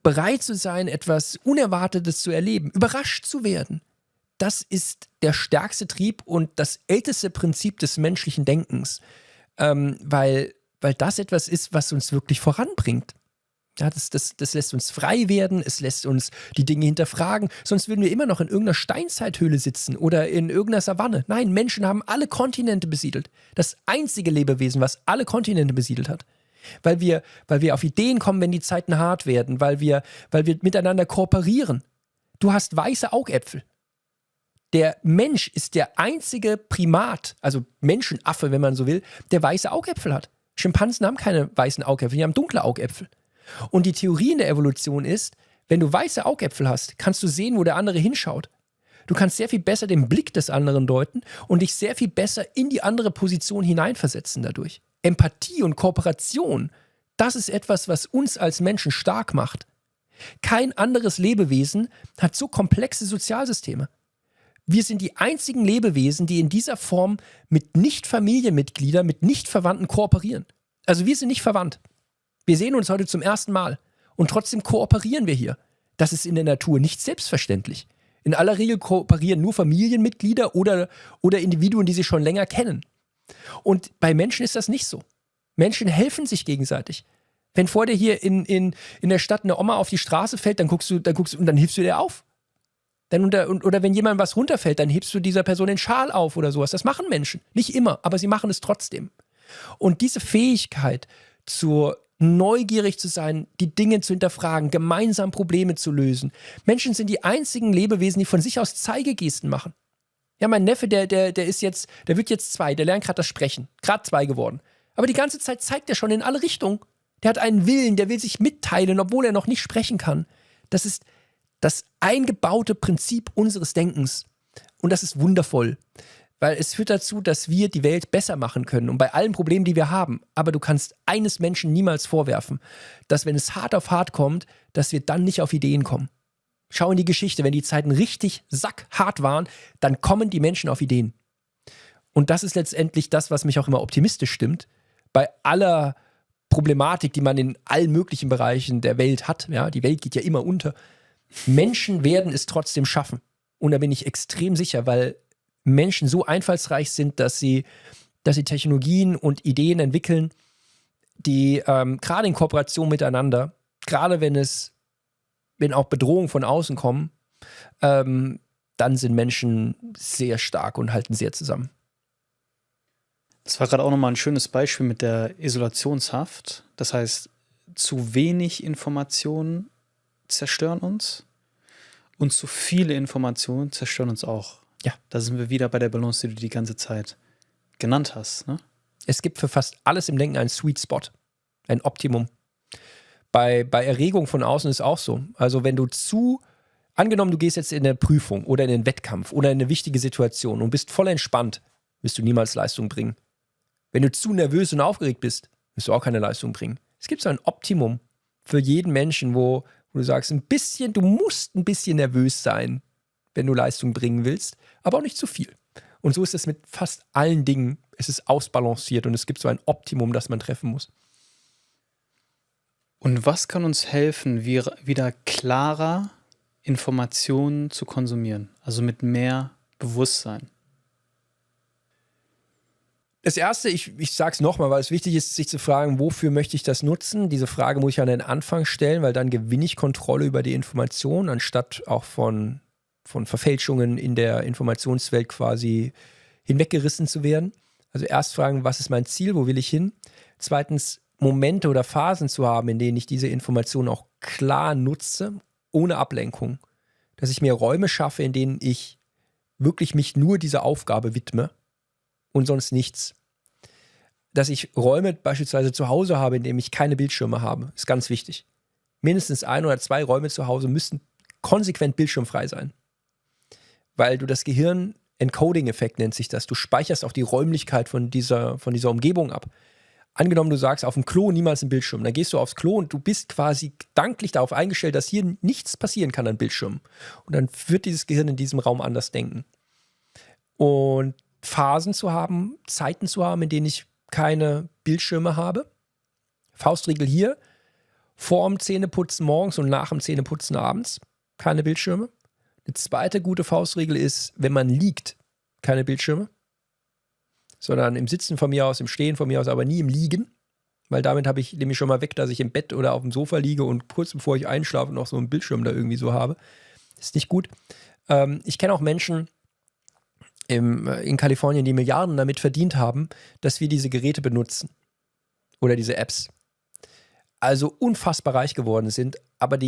bereit zu sein, etwas Unerwartetes zu erleben, überrascht zu werden, das ist der stärkste Trieb und das älteste Prinzip des menschlichen Denkens, weil das etwas ist, was uns wirklich voranbringt. Ja, das lässt uns frei werden, es lässt uns die Dinge hinterfragen, sonst würden wir immer noch in irgendeiner Steinzeithöhle sitzen oder in irgendeiner Savanne. Nein, Menschen haben alle Kontinente besiedelt. Das einzige Lebewesen, was alle Kontinente besiedelt hat. Weil wir auf Ideen kommen, wenn die Zeiten hart werden, weil wir miteinander kooperieren. Du hast weiße Augäpfel. Der Mensch ist der einzige Primat, also Menschenaffe, wenn man so will, der weiße Augäpfel hat. Schimpansen haben keine weißen Augäpfel, die haben dunkle Augäpfel. Und die Theorie in der Evolution ist, wenn du weiße Augäpfel hast, kannst du sehen, wo der andere hinschaut. Du kannst sehr viel besser den Blick des anderen deuten und dich sehr viel besser in die andere Position hineinversetzen dadurch. Empathie und Kooperation, das ist etwas, was uns als Menschen stark macht. Kein anderes Lebewesen hat so komplexe Sozialsysteme. Wir sind die einzigen Lebewesen, die in dieser Form mit Nicht-Familienmitgliedern, mit Nicht-Verwandten kooperieren. Also wir sind nicht verwandt. Wir sehen uns heute zum ersten Mal und trotzdem kooperieren wir hier. Das ist in der Natur nicht selbstverständlich. In aller Regel kooperieren nur Familienmitglieder oder Individuen, die sich schon länger kennen. Und bei Menschen ist das nicht so. Menschen helfen sich gegenseitig. Wenn vor dir hier in der Stadt eine Oma auf die Straße fällt, dann guckst du und dann hilfst du dir auf. Oder wenn jemand was runterfällt, dann hebst du dieser Person den Schal auf oder sowas. Das machen Menschen. Nicht immer, aber sie machen es trotzdem. Und diese Fähigkeit, neugierig zu sein, die Dinge zu hinterfragen, gemeinsam Probleme zu lösen. Menschen sind die einzigen Lebewesen, die von sich aus Zeigegesten machen. Ja, mein Neffe, der wird jetzt 2, der lernt gerade das Sprechen. Gerade 2 geworden. Aber die ganze Zeit zeigt er schon in alle Richtungen. Der hat einen Willen, der will sich mitteilen, obwohl er noch nicht sprechen kann. Das ist das eingebaute Prinzip unseres Denkens. Und das ist wundervoll, weil es führt dazu, dass wir die Welt besser machen können und bei allen Problemen, die wir haben. Aber du kannst eines Menschen niemals vorwerfen, dass wenn es hart auf hart kommt, dass wir dann nicht auf Ideen kommen. Schau in die Geschichte, wenn die Zeiten richtig sackhart waren, dann kommen die Menschen auf Ideen. Und das ist letztendlich das, was mich auch immer optimistisch stimmt. Bei aller Problematik, die man in allen möglichen Bereichen der Welt hat, ja, die Welt geht ja immer unter, Menschen werden es trotzdem schaffen. Und da bin ich extrem sicher, weil Menschen so einfallsreich sind, dass sie Technologien und Ideen entwickeln, die gerade in Kooperation miteinander, gerade wenn auch Bedrohungen von außen kommen, dann sind Menschen sehr stark und halten sehr zusammen. Das war gerade auch nochmal ein schönes Beispiel mit der Isolationshaft. Das heißt, zu wenig Informationen zerstören uns und zu viele Informationen zerstören uns auch. Ja. Da sind wir wieder bei der Balance, die du die ganze Zeit genannt hast. Ne? Es gibt für fast alles im Denken einen Sweet Spot, ein Optimum. Bei Erregung von außen ist auch so. Also wenn du angenommen, du gehst jetzt in eine Prüfung oder in einen Wettkampf oder in eine wichtige Situation und bist voll entspannt, wirst du niemals Leistung bringen. Wenn du zu nervös und aufgeregt bist, wirst du auch keine Leistung bringen. Es gibt so ein Optimum für jeden Menschen, wo du sagst, du musst ein bisschen nervös sein, wenn du Leistung bringen willst, aber auch nicht zu viel. Und so ist es mit fast allen Dingen. Es ist ausbalanciert und es gibt so ein Optimum, das man treffen muss. Und was kann uns helfen, wieder klarer Informationen zu konsumieren? Also mit mehr Bewusstsein. Das Erste, ich sage es nochmal, weil es wichtig ist, sich zu fragen, wofür möchte ich das nutzen? Diese Frage muss ich an den Anfang stellen, weil dann gewinne ich Kontrolle über die Information, anstatt auch von Verfälschungen in der Informationswelt quasi hinweggerissen zu werden. Also erst fragen, was ist mein Ziel, wo will ich hin? Zweitens, Momente oder Phasen zu haben, in denen ich diese Information auch klar nutze, ohne Ablenkung. Dass ich mir Räume schaffe, in denen ich wirklich mich nur dieser Aufgabe widme und sonst nichts. Dass ich Räume beispielsweise zu Hause habe, in denen ich keine Bildschirme habe, ist ganz wichtig. Mindestens 1 oder 2 Räume zu Hause müssten konsequent bildschirmfrei sein. Weil du das Gehirn, Encoding-Effekt nennt sich das, du speicherst auch die Räumlichkeit von dieser Umgebung ab. Angenommen, du sagst auf dem Klo niemals ein Bildschirm, dann gehst du aufs Klo und du bist quasi gedanklich darauf eingestellt, dass hier nichts passieren kann an Bildschirmen. Und dann wird dieses Gehirn in diesem Raum anders denken. Und Phasen zu haben, Zeiten zu haben, in denen ich keine Bildschirme habe. Faustregel hier, vor dem Zähneputzen morgens und nach dem Zähneputzen abends keine Bildschirme. Eine zweite gute Faustregel ist, wenn man liegt, keine Bildschirme, sondern im Sitzen von mir aus, im Stehen von mir aus, aber nie im Liegen, weil damit nehme ich schon mal weg, dass ich im Bett oder auf dem Sofa liege und kurz bevor ich einschlafe noch so einen Bildschirm da irgendwie so habe. Das ist nicht gut. Ich kenne auch Menschen in Kalifornien, die Milliarden damit verdient haben, dass wir diese Geräte benutzen oder diese Apps. Also unfassbar reich geworden sind, aber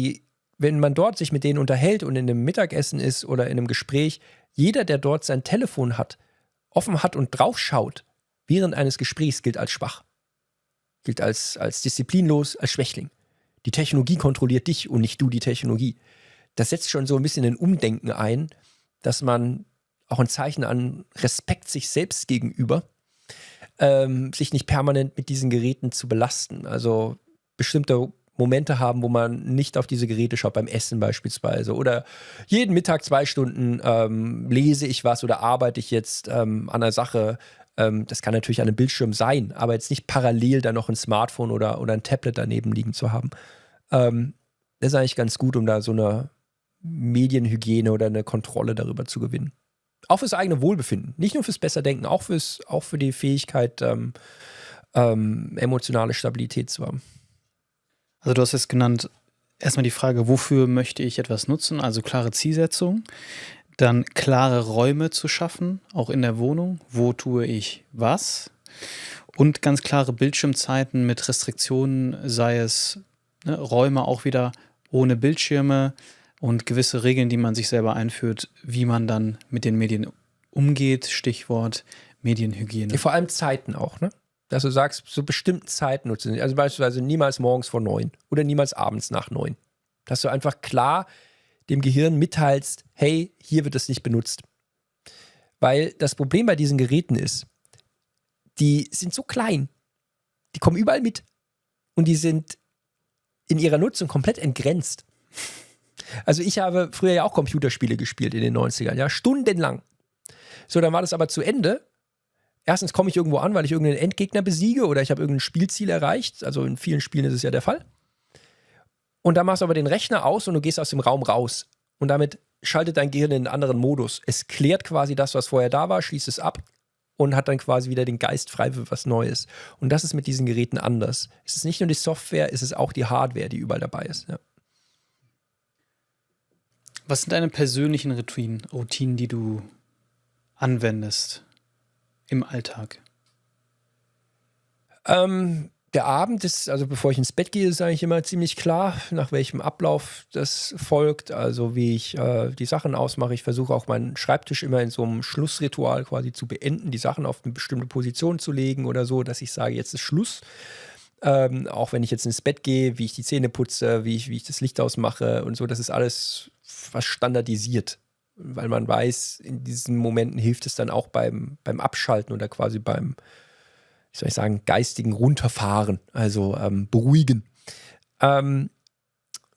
wenn man dort sich mit denen unterhält und in einem Mittagessen ist oder in einem Gespräch, jeder, der dort sein Telefon offen hat und draufschaut, während eines Gesprächs gilt als schwach. Gilt als disziplinlos, als Schwächling. Die Technologie kontrolliert dich und nicht du die Technologie. Das setzt schon so ein bisschen ein Umdenken ein, dass man auch ein Zeichen an Respekt sich selbst gegenüber, sich nicht permanent mit diesen Geräten zu belasten. Also bestimmte Momente haben, wo man nicht auf diese Geräte schaut, beim Essen beispielsweise. Oder jeden Mittag 2 Stunden lese ich was oder arbeite ich jetzt an einer Sache. Das kann natürlich an einem Bildschirm sein, aber jetzt nicht parallel da noch ein Smartphone oder ein Tablet daneben liegen zu haben. Das ist eigentlich ganz gut, um da so eine Medienhygiene oder eine Kontrolle darüber zu gewinnen. Auch fürs eigene Wohlbefinden. Nicht nur fürs Besserdenken, auch für die Fähigkeit, emotionale Stabilität zu haben. Also du hast jetzt genannt, erstmal die Frage, wofür möchte ich etwas nutzen? Also klare Zielsetzung. Dann klare Räume zu schaffen, auch in der Wohnung. Wo tue ich was? Und ganz klare Bildschirmzeiten mit Restriktionen, sei es Räume auch wieder ohne Bildschirme und gewisse Regeln, die man sich selber einführt, wie man dann mit den Medien umgeht. Stichwort Medienhygiene. Ja, vor allem Zeiten auch, ne? Dass du sagst, zu bestimmten Zeiten nutzen. Also beispielsweise niemals morgens vor 9 oder niemals abends nach 9. Dass du einfach klar dem Gehirn mitteilst, hey, hier wird es nicht benutzt. Weil das Problem bei diesen Geräten ist, die sind so klein, die kommen überall mit und die sind in ihrer Nutzung komplett entgrenzt. Also ich habe früher ja auch Computerspiele gespielt in den 90ern, ja, stundenlang. So, dann war das aber zu Ende. Erstens komme ich irgendwo an, weil ich irgendeinen Endgegner besiege oder ich habe irgendein Spielziel erreicht. Also in vielen Spielen ist es ja der Fall. Und dann machst du aber den Rechner aus und du gehst aus dem Raum raus. Und damit schaltet dein Gehirn in einen anderen Modus. Es klärt quasi das, was vorher da war, schließt es ab und hat dann quasi wieder den Geist frei für was Neues. Und das ist mit diesen Geräten anders. Es ist nicht nur die Software, es ist auch die Hardware, die überall dabei ist. Ja. Was sind deine persönlichen Routinen, die du anwendest im Alltag? Der Abend ist, also bevor ich ins Bett gehe, ist eigentlich immer ziemlich klar, nach welchem Ablauf das folgt. Also wie ich die Sachen ausmache. Ich versuche auch meinen Schreibtisch immer in so einem Schlussritual quasi zu beenden, die Sachen auf eine bestimmte Position zu legen oder so, dass ich sage, jetzt ist Schluss. Auch wenn ich jetzt ins Bett gehe, wie ich die Zähne putze, wie ich das Licht ausmache und so, das ist alles fast standardisiert. Weil man weiß, in diesen Momenten hilft es dann auch beim Abschalten oder quasi beim, wie soll ich sagen, geistigen Runterfahren, also beruhigen.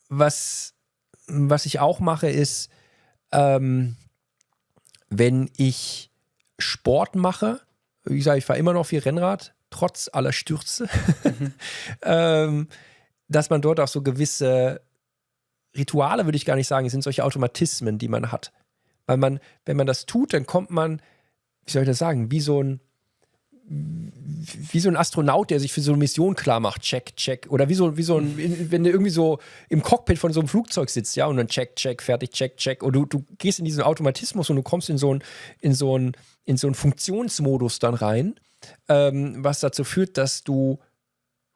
Was ich auch mache, ist, wenn ich Sport mache, wie gesagt, ich fahre immer noch viel Rennrad, trotz aller Stürze, dass man dort auch so gewisse Rituale, würde ich gar nicht sagen, es sind solche Automatismen, die man hat. Weil wenn man das tut, dann kommt man, wie soll ich das sagen, wie so ein Astronaut, der sich für so eine Mission klar macht, check. Oder wie so ein, wenn du irgendwie so im Cockpit von so einem Flugzeug sitzt, ja, und dann check, fertig, check. Und du gehst in diesen Automatismus und du kommst in so einen Funktionsmodus dann rein, was dazu führt, dass du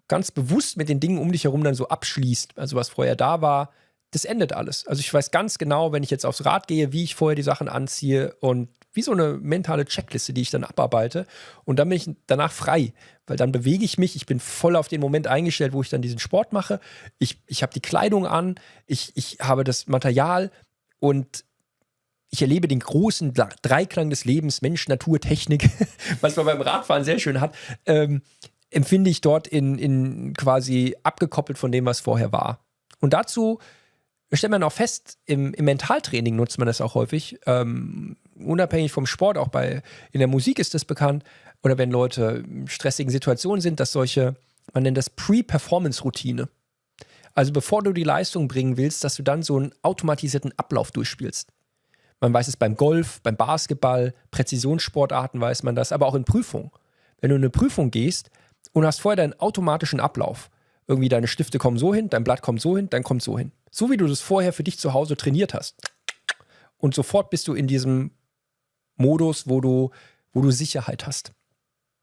ganz bewusst mit den Dingen um dich herum dann so abschließt. Also was vorher da war, das endet alles. Also ich weiß ganz genau, wenn ich jetzt aufs Rad gehe, wie ich vorher die Sachen anziehe und wie so eine mentale Checkliste, die ich dann abarbeite. Und dann bin ich danach frei, weil dann bewege ich mich. Ich bin voll auf den Moment eingestellt, wo ich dann diesen Sport mache. Ich habe die Kleidung an, ich habe das Material und ich erlebe den großen Dreiklang des Lebens, Mensch, Natur, Technik, was man beim Radfahren sehr schön hat, empfinde ich dort in quasi abgekoppelt von dem, was vorher war. Und dazu stellt man auch fest, im Mentaltraining nutzt man das auch häufig, unabhängig vom Sport, auch in der Musik ist das bekannt, oder wenn Leute in stressigen Situationen sind, dass man nennt das Pre-Performance-Routine. Also bevor du die Leistung bringen willst, dass du dann so einen automatisierten Ablauf durchspielst. Man weiß es beim Golf, beim Basketball, Präzisionssportarten weiß man das, aber auch in Prüfungen. Wenn du in eine Prüfung gehst und hast vorher deinen automatischen Ablauf, irgendwie deine Stifte kommen so hin, dein Blatt kommt so hin, dann kommt so hin. So wie du das vorher für dich zu Hause trainiert hast. Und sofort bist du in diesem Modus, wo du Sicherheit hast.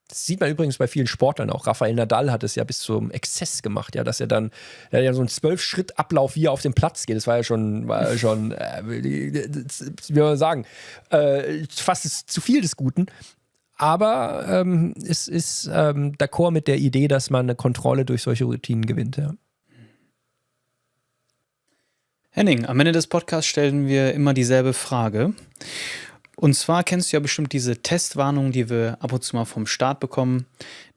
Das sieht man übrigens bei vielen Sportlern auch. Rafael Nadal hat es ja bis zum Exzess gemacht, ja, dass er dann so einen 12-Schritt-Ablauf, wie er auf den Platz geht. Das war ja schon wie soll man sagen, fast zu viel des Guten. Aber es ist d'accord mit der Idee, dass man eine Kontrolle durch solche Routinen gewinnt. Ja. Henning, am Ende des Podcasts stellen wir immer dieselbe Frage. Und zwar kennst du ja bestimmt diese Testwarnungen, die wir ab und zu mal vom Staat bekommen,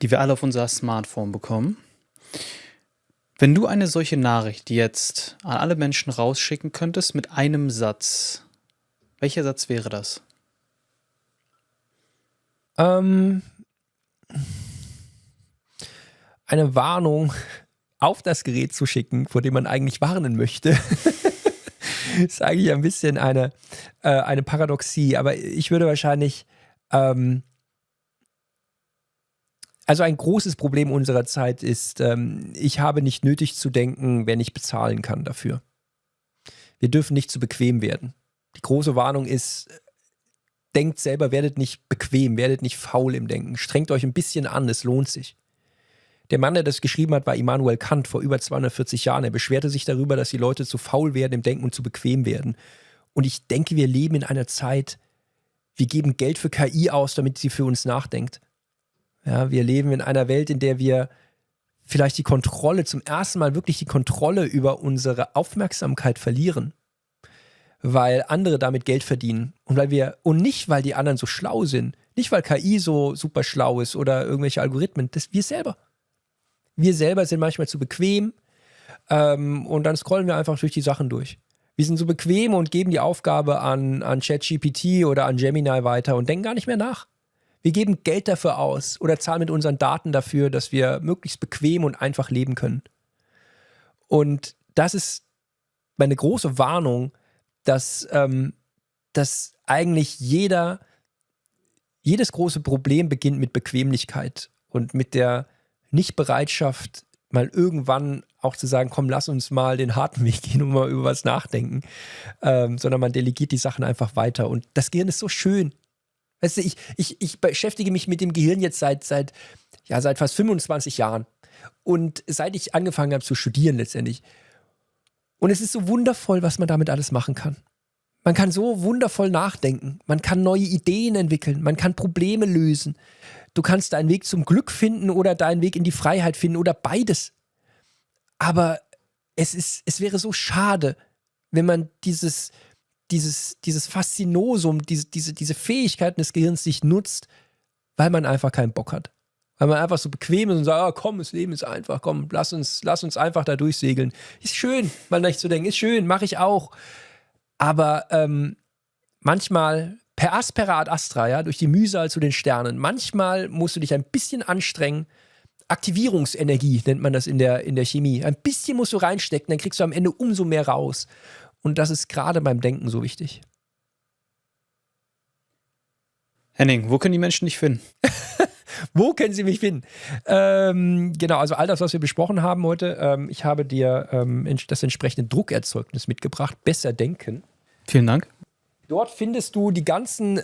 die wir alle auf unser Smartphone bekommen. Wenn du eine solche Nachricht jetzt an alle Menschen rausschicken könntest mit einem Satz, welcher Satz wäre das? Eine Warnung auf das Gerät zu schicken, vor dem man eigentlich warnen möchte, ist eigentlich ein bisschen eine Paradoxie. Aber ich würde wahrscheinlich, also ein großes Problem unserer Zeit ist, ich habe nicht nötig zu denken, wer nicht bezahlen kann dafür. Wir dürfen nicht zu bequem werden. Die große Warnung ist, denkt selber, werdet nicht bequem, werdet nicht faul im Denken. Strengt euch ein bisschen an, es lohnt sich. Der Mann, der das geschrieben hat, war Immanuel Kant vor über 240 Jahren. Er beschwerte sich darüber, dass die Leute zu faul werden im Denken und zu bequem werden. Und ich denke, wir leben in einer Zeit, wir geben Geld für KI aus, damit sie für uns nachdenkt. Ja, wir leben in einer Welt, in der wir vielleicht zum ersten Mal wirklich die Kontrolle über unsere Aufmerksamkeit verlieren. Weil andere damit Geld verdienen. Und nicht, weil die anderen so schlau sind. Nicht, weil KI so super schlau ist oder irgendwelche Algorithmen. Das wir selber. Wir selber sind manchmal zu bequem und dann scrollen wir einfach durch die Sachen durch. Wir sind so bequem und geben die Aufgabe an ChatGPT oder an Gemini weiter und denken gar nicht mehr nach. Wir geben Geld dafür aus oder zahlen mit unseren Daten dafür, dass wir möglichst bequem und einfach leben können. Und das ist meine große Warnung, dass eigentlich jedes große Problem beginnt mit Bequemlichkeit und mit der Nicht-Bereitschaft, mal irgendwann auch zu sagen, komm, lass uns mal den harten Weg gehen und mal über was nachdenken, sondern man delegiert die Sachen einfach weiter. Und das Gehirn ist so schön. Weißt du, ich beschäftige mich mit dem Gehirn jetzt seit fast 25 Jahren. Und seit ich angefangen habe zu studieren letztendlich. Und es ist so wundervoll, was man damit alles machen kann. Man kann so wundervoll nachdenken. Man kann neue Ideen entwickeln. Man kann Probleme lösen. Du kannst deinen Weg zum Glück finden oder deinen Weg in die Freiheit finden oder beides. Aber es wäre so schade, wenn man dieses Faszinosum, diese Fähigkeiten des Gehirns nicht nutzt, weil man einfach keinen Bock hat. Weil man einfach so bequem ist und sagt, komm, das Leben ist einfach, komm, lass uns einfach da durchsegeln. Ist schön, mal nicht zu denken, ist schön, mache ich auch. Aber manchmal, per aspera ad astra, ja, durch die Mühsal zu den Sternen, manchmal musst du dich ein bisschen anstrengen. Aktivierungsenergie nennt man das in der Chemie. Ein bisschen musst du reinstecken, dann kriegst du am Ende umso mehr raus. Und das ist gerade beim Denken so wichtig. Henning, wo können die Menschen dich finden? Wo können sie mich finden? Genau, also all das, was wir besprochen haben heute. Ich habe dir das entsprechende Druckerzeugnis mitgebracht. Besser denken. Vielen Dank. Dort findest du die ganzen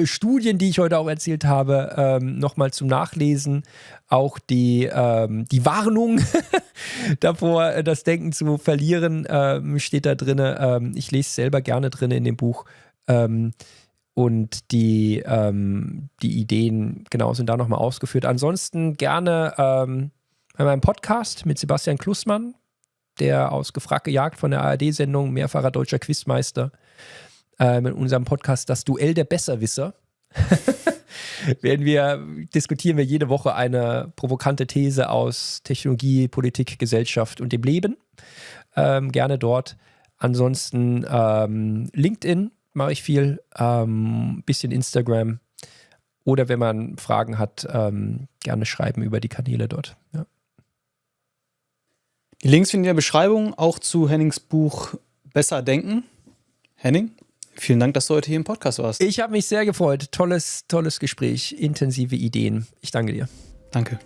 Studien, die ich heute auch erzählt habe, nochmal zum Nachlesen. Auch die Warnung davor, das Denken zu verlieren, steht da drin. Ich lese es selber gerne drin in dem Buch. Und die Ideen, genau, sind da nochmal ausgeführt. Ansonsten gerne bei meinem Podcast mit Sebastian Klussmann, der aus Gefragt gejagt von der ARD-Sendung, mehrfacher deutscher Quizmeister, in unserem Podcast Das Duell der Besserwisser. Diskutieren wir jede Woche eine provokante These aus Technologie, Politik, Gesellschaft und dem Leben. Gerne dort. Ansonsten LinkedIn mache ich viel, bisschen Instagram. Oder wenn man Fragen hat, gerne schreiben über die Kanäle dort. Ja. Die Links finden in der Beschreibung, auch zu Hennings Buch Besser Denken. Henning, vielen Dank, dass du heute hier im Podcast warst. Ich habe mich sehr gefreut. Tolles Gespräch, intensive Ideen. Ich danke dir. Danke.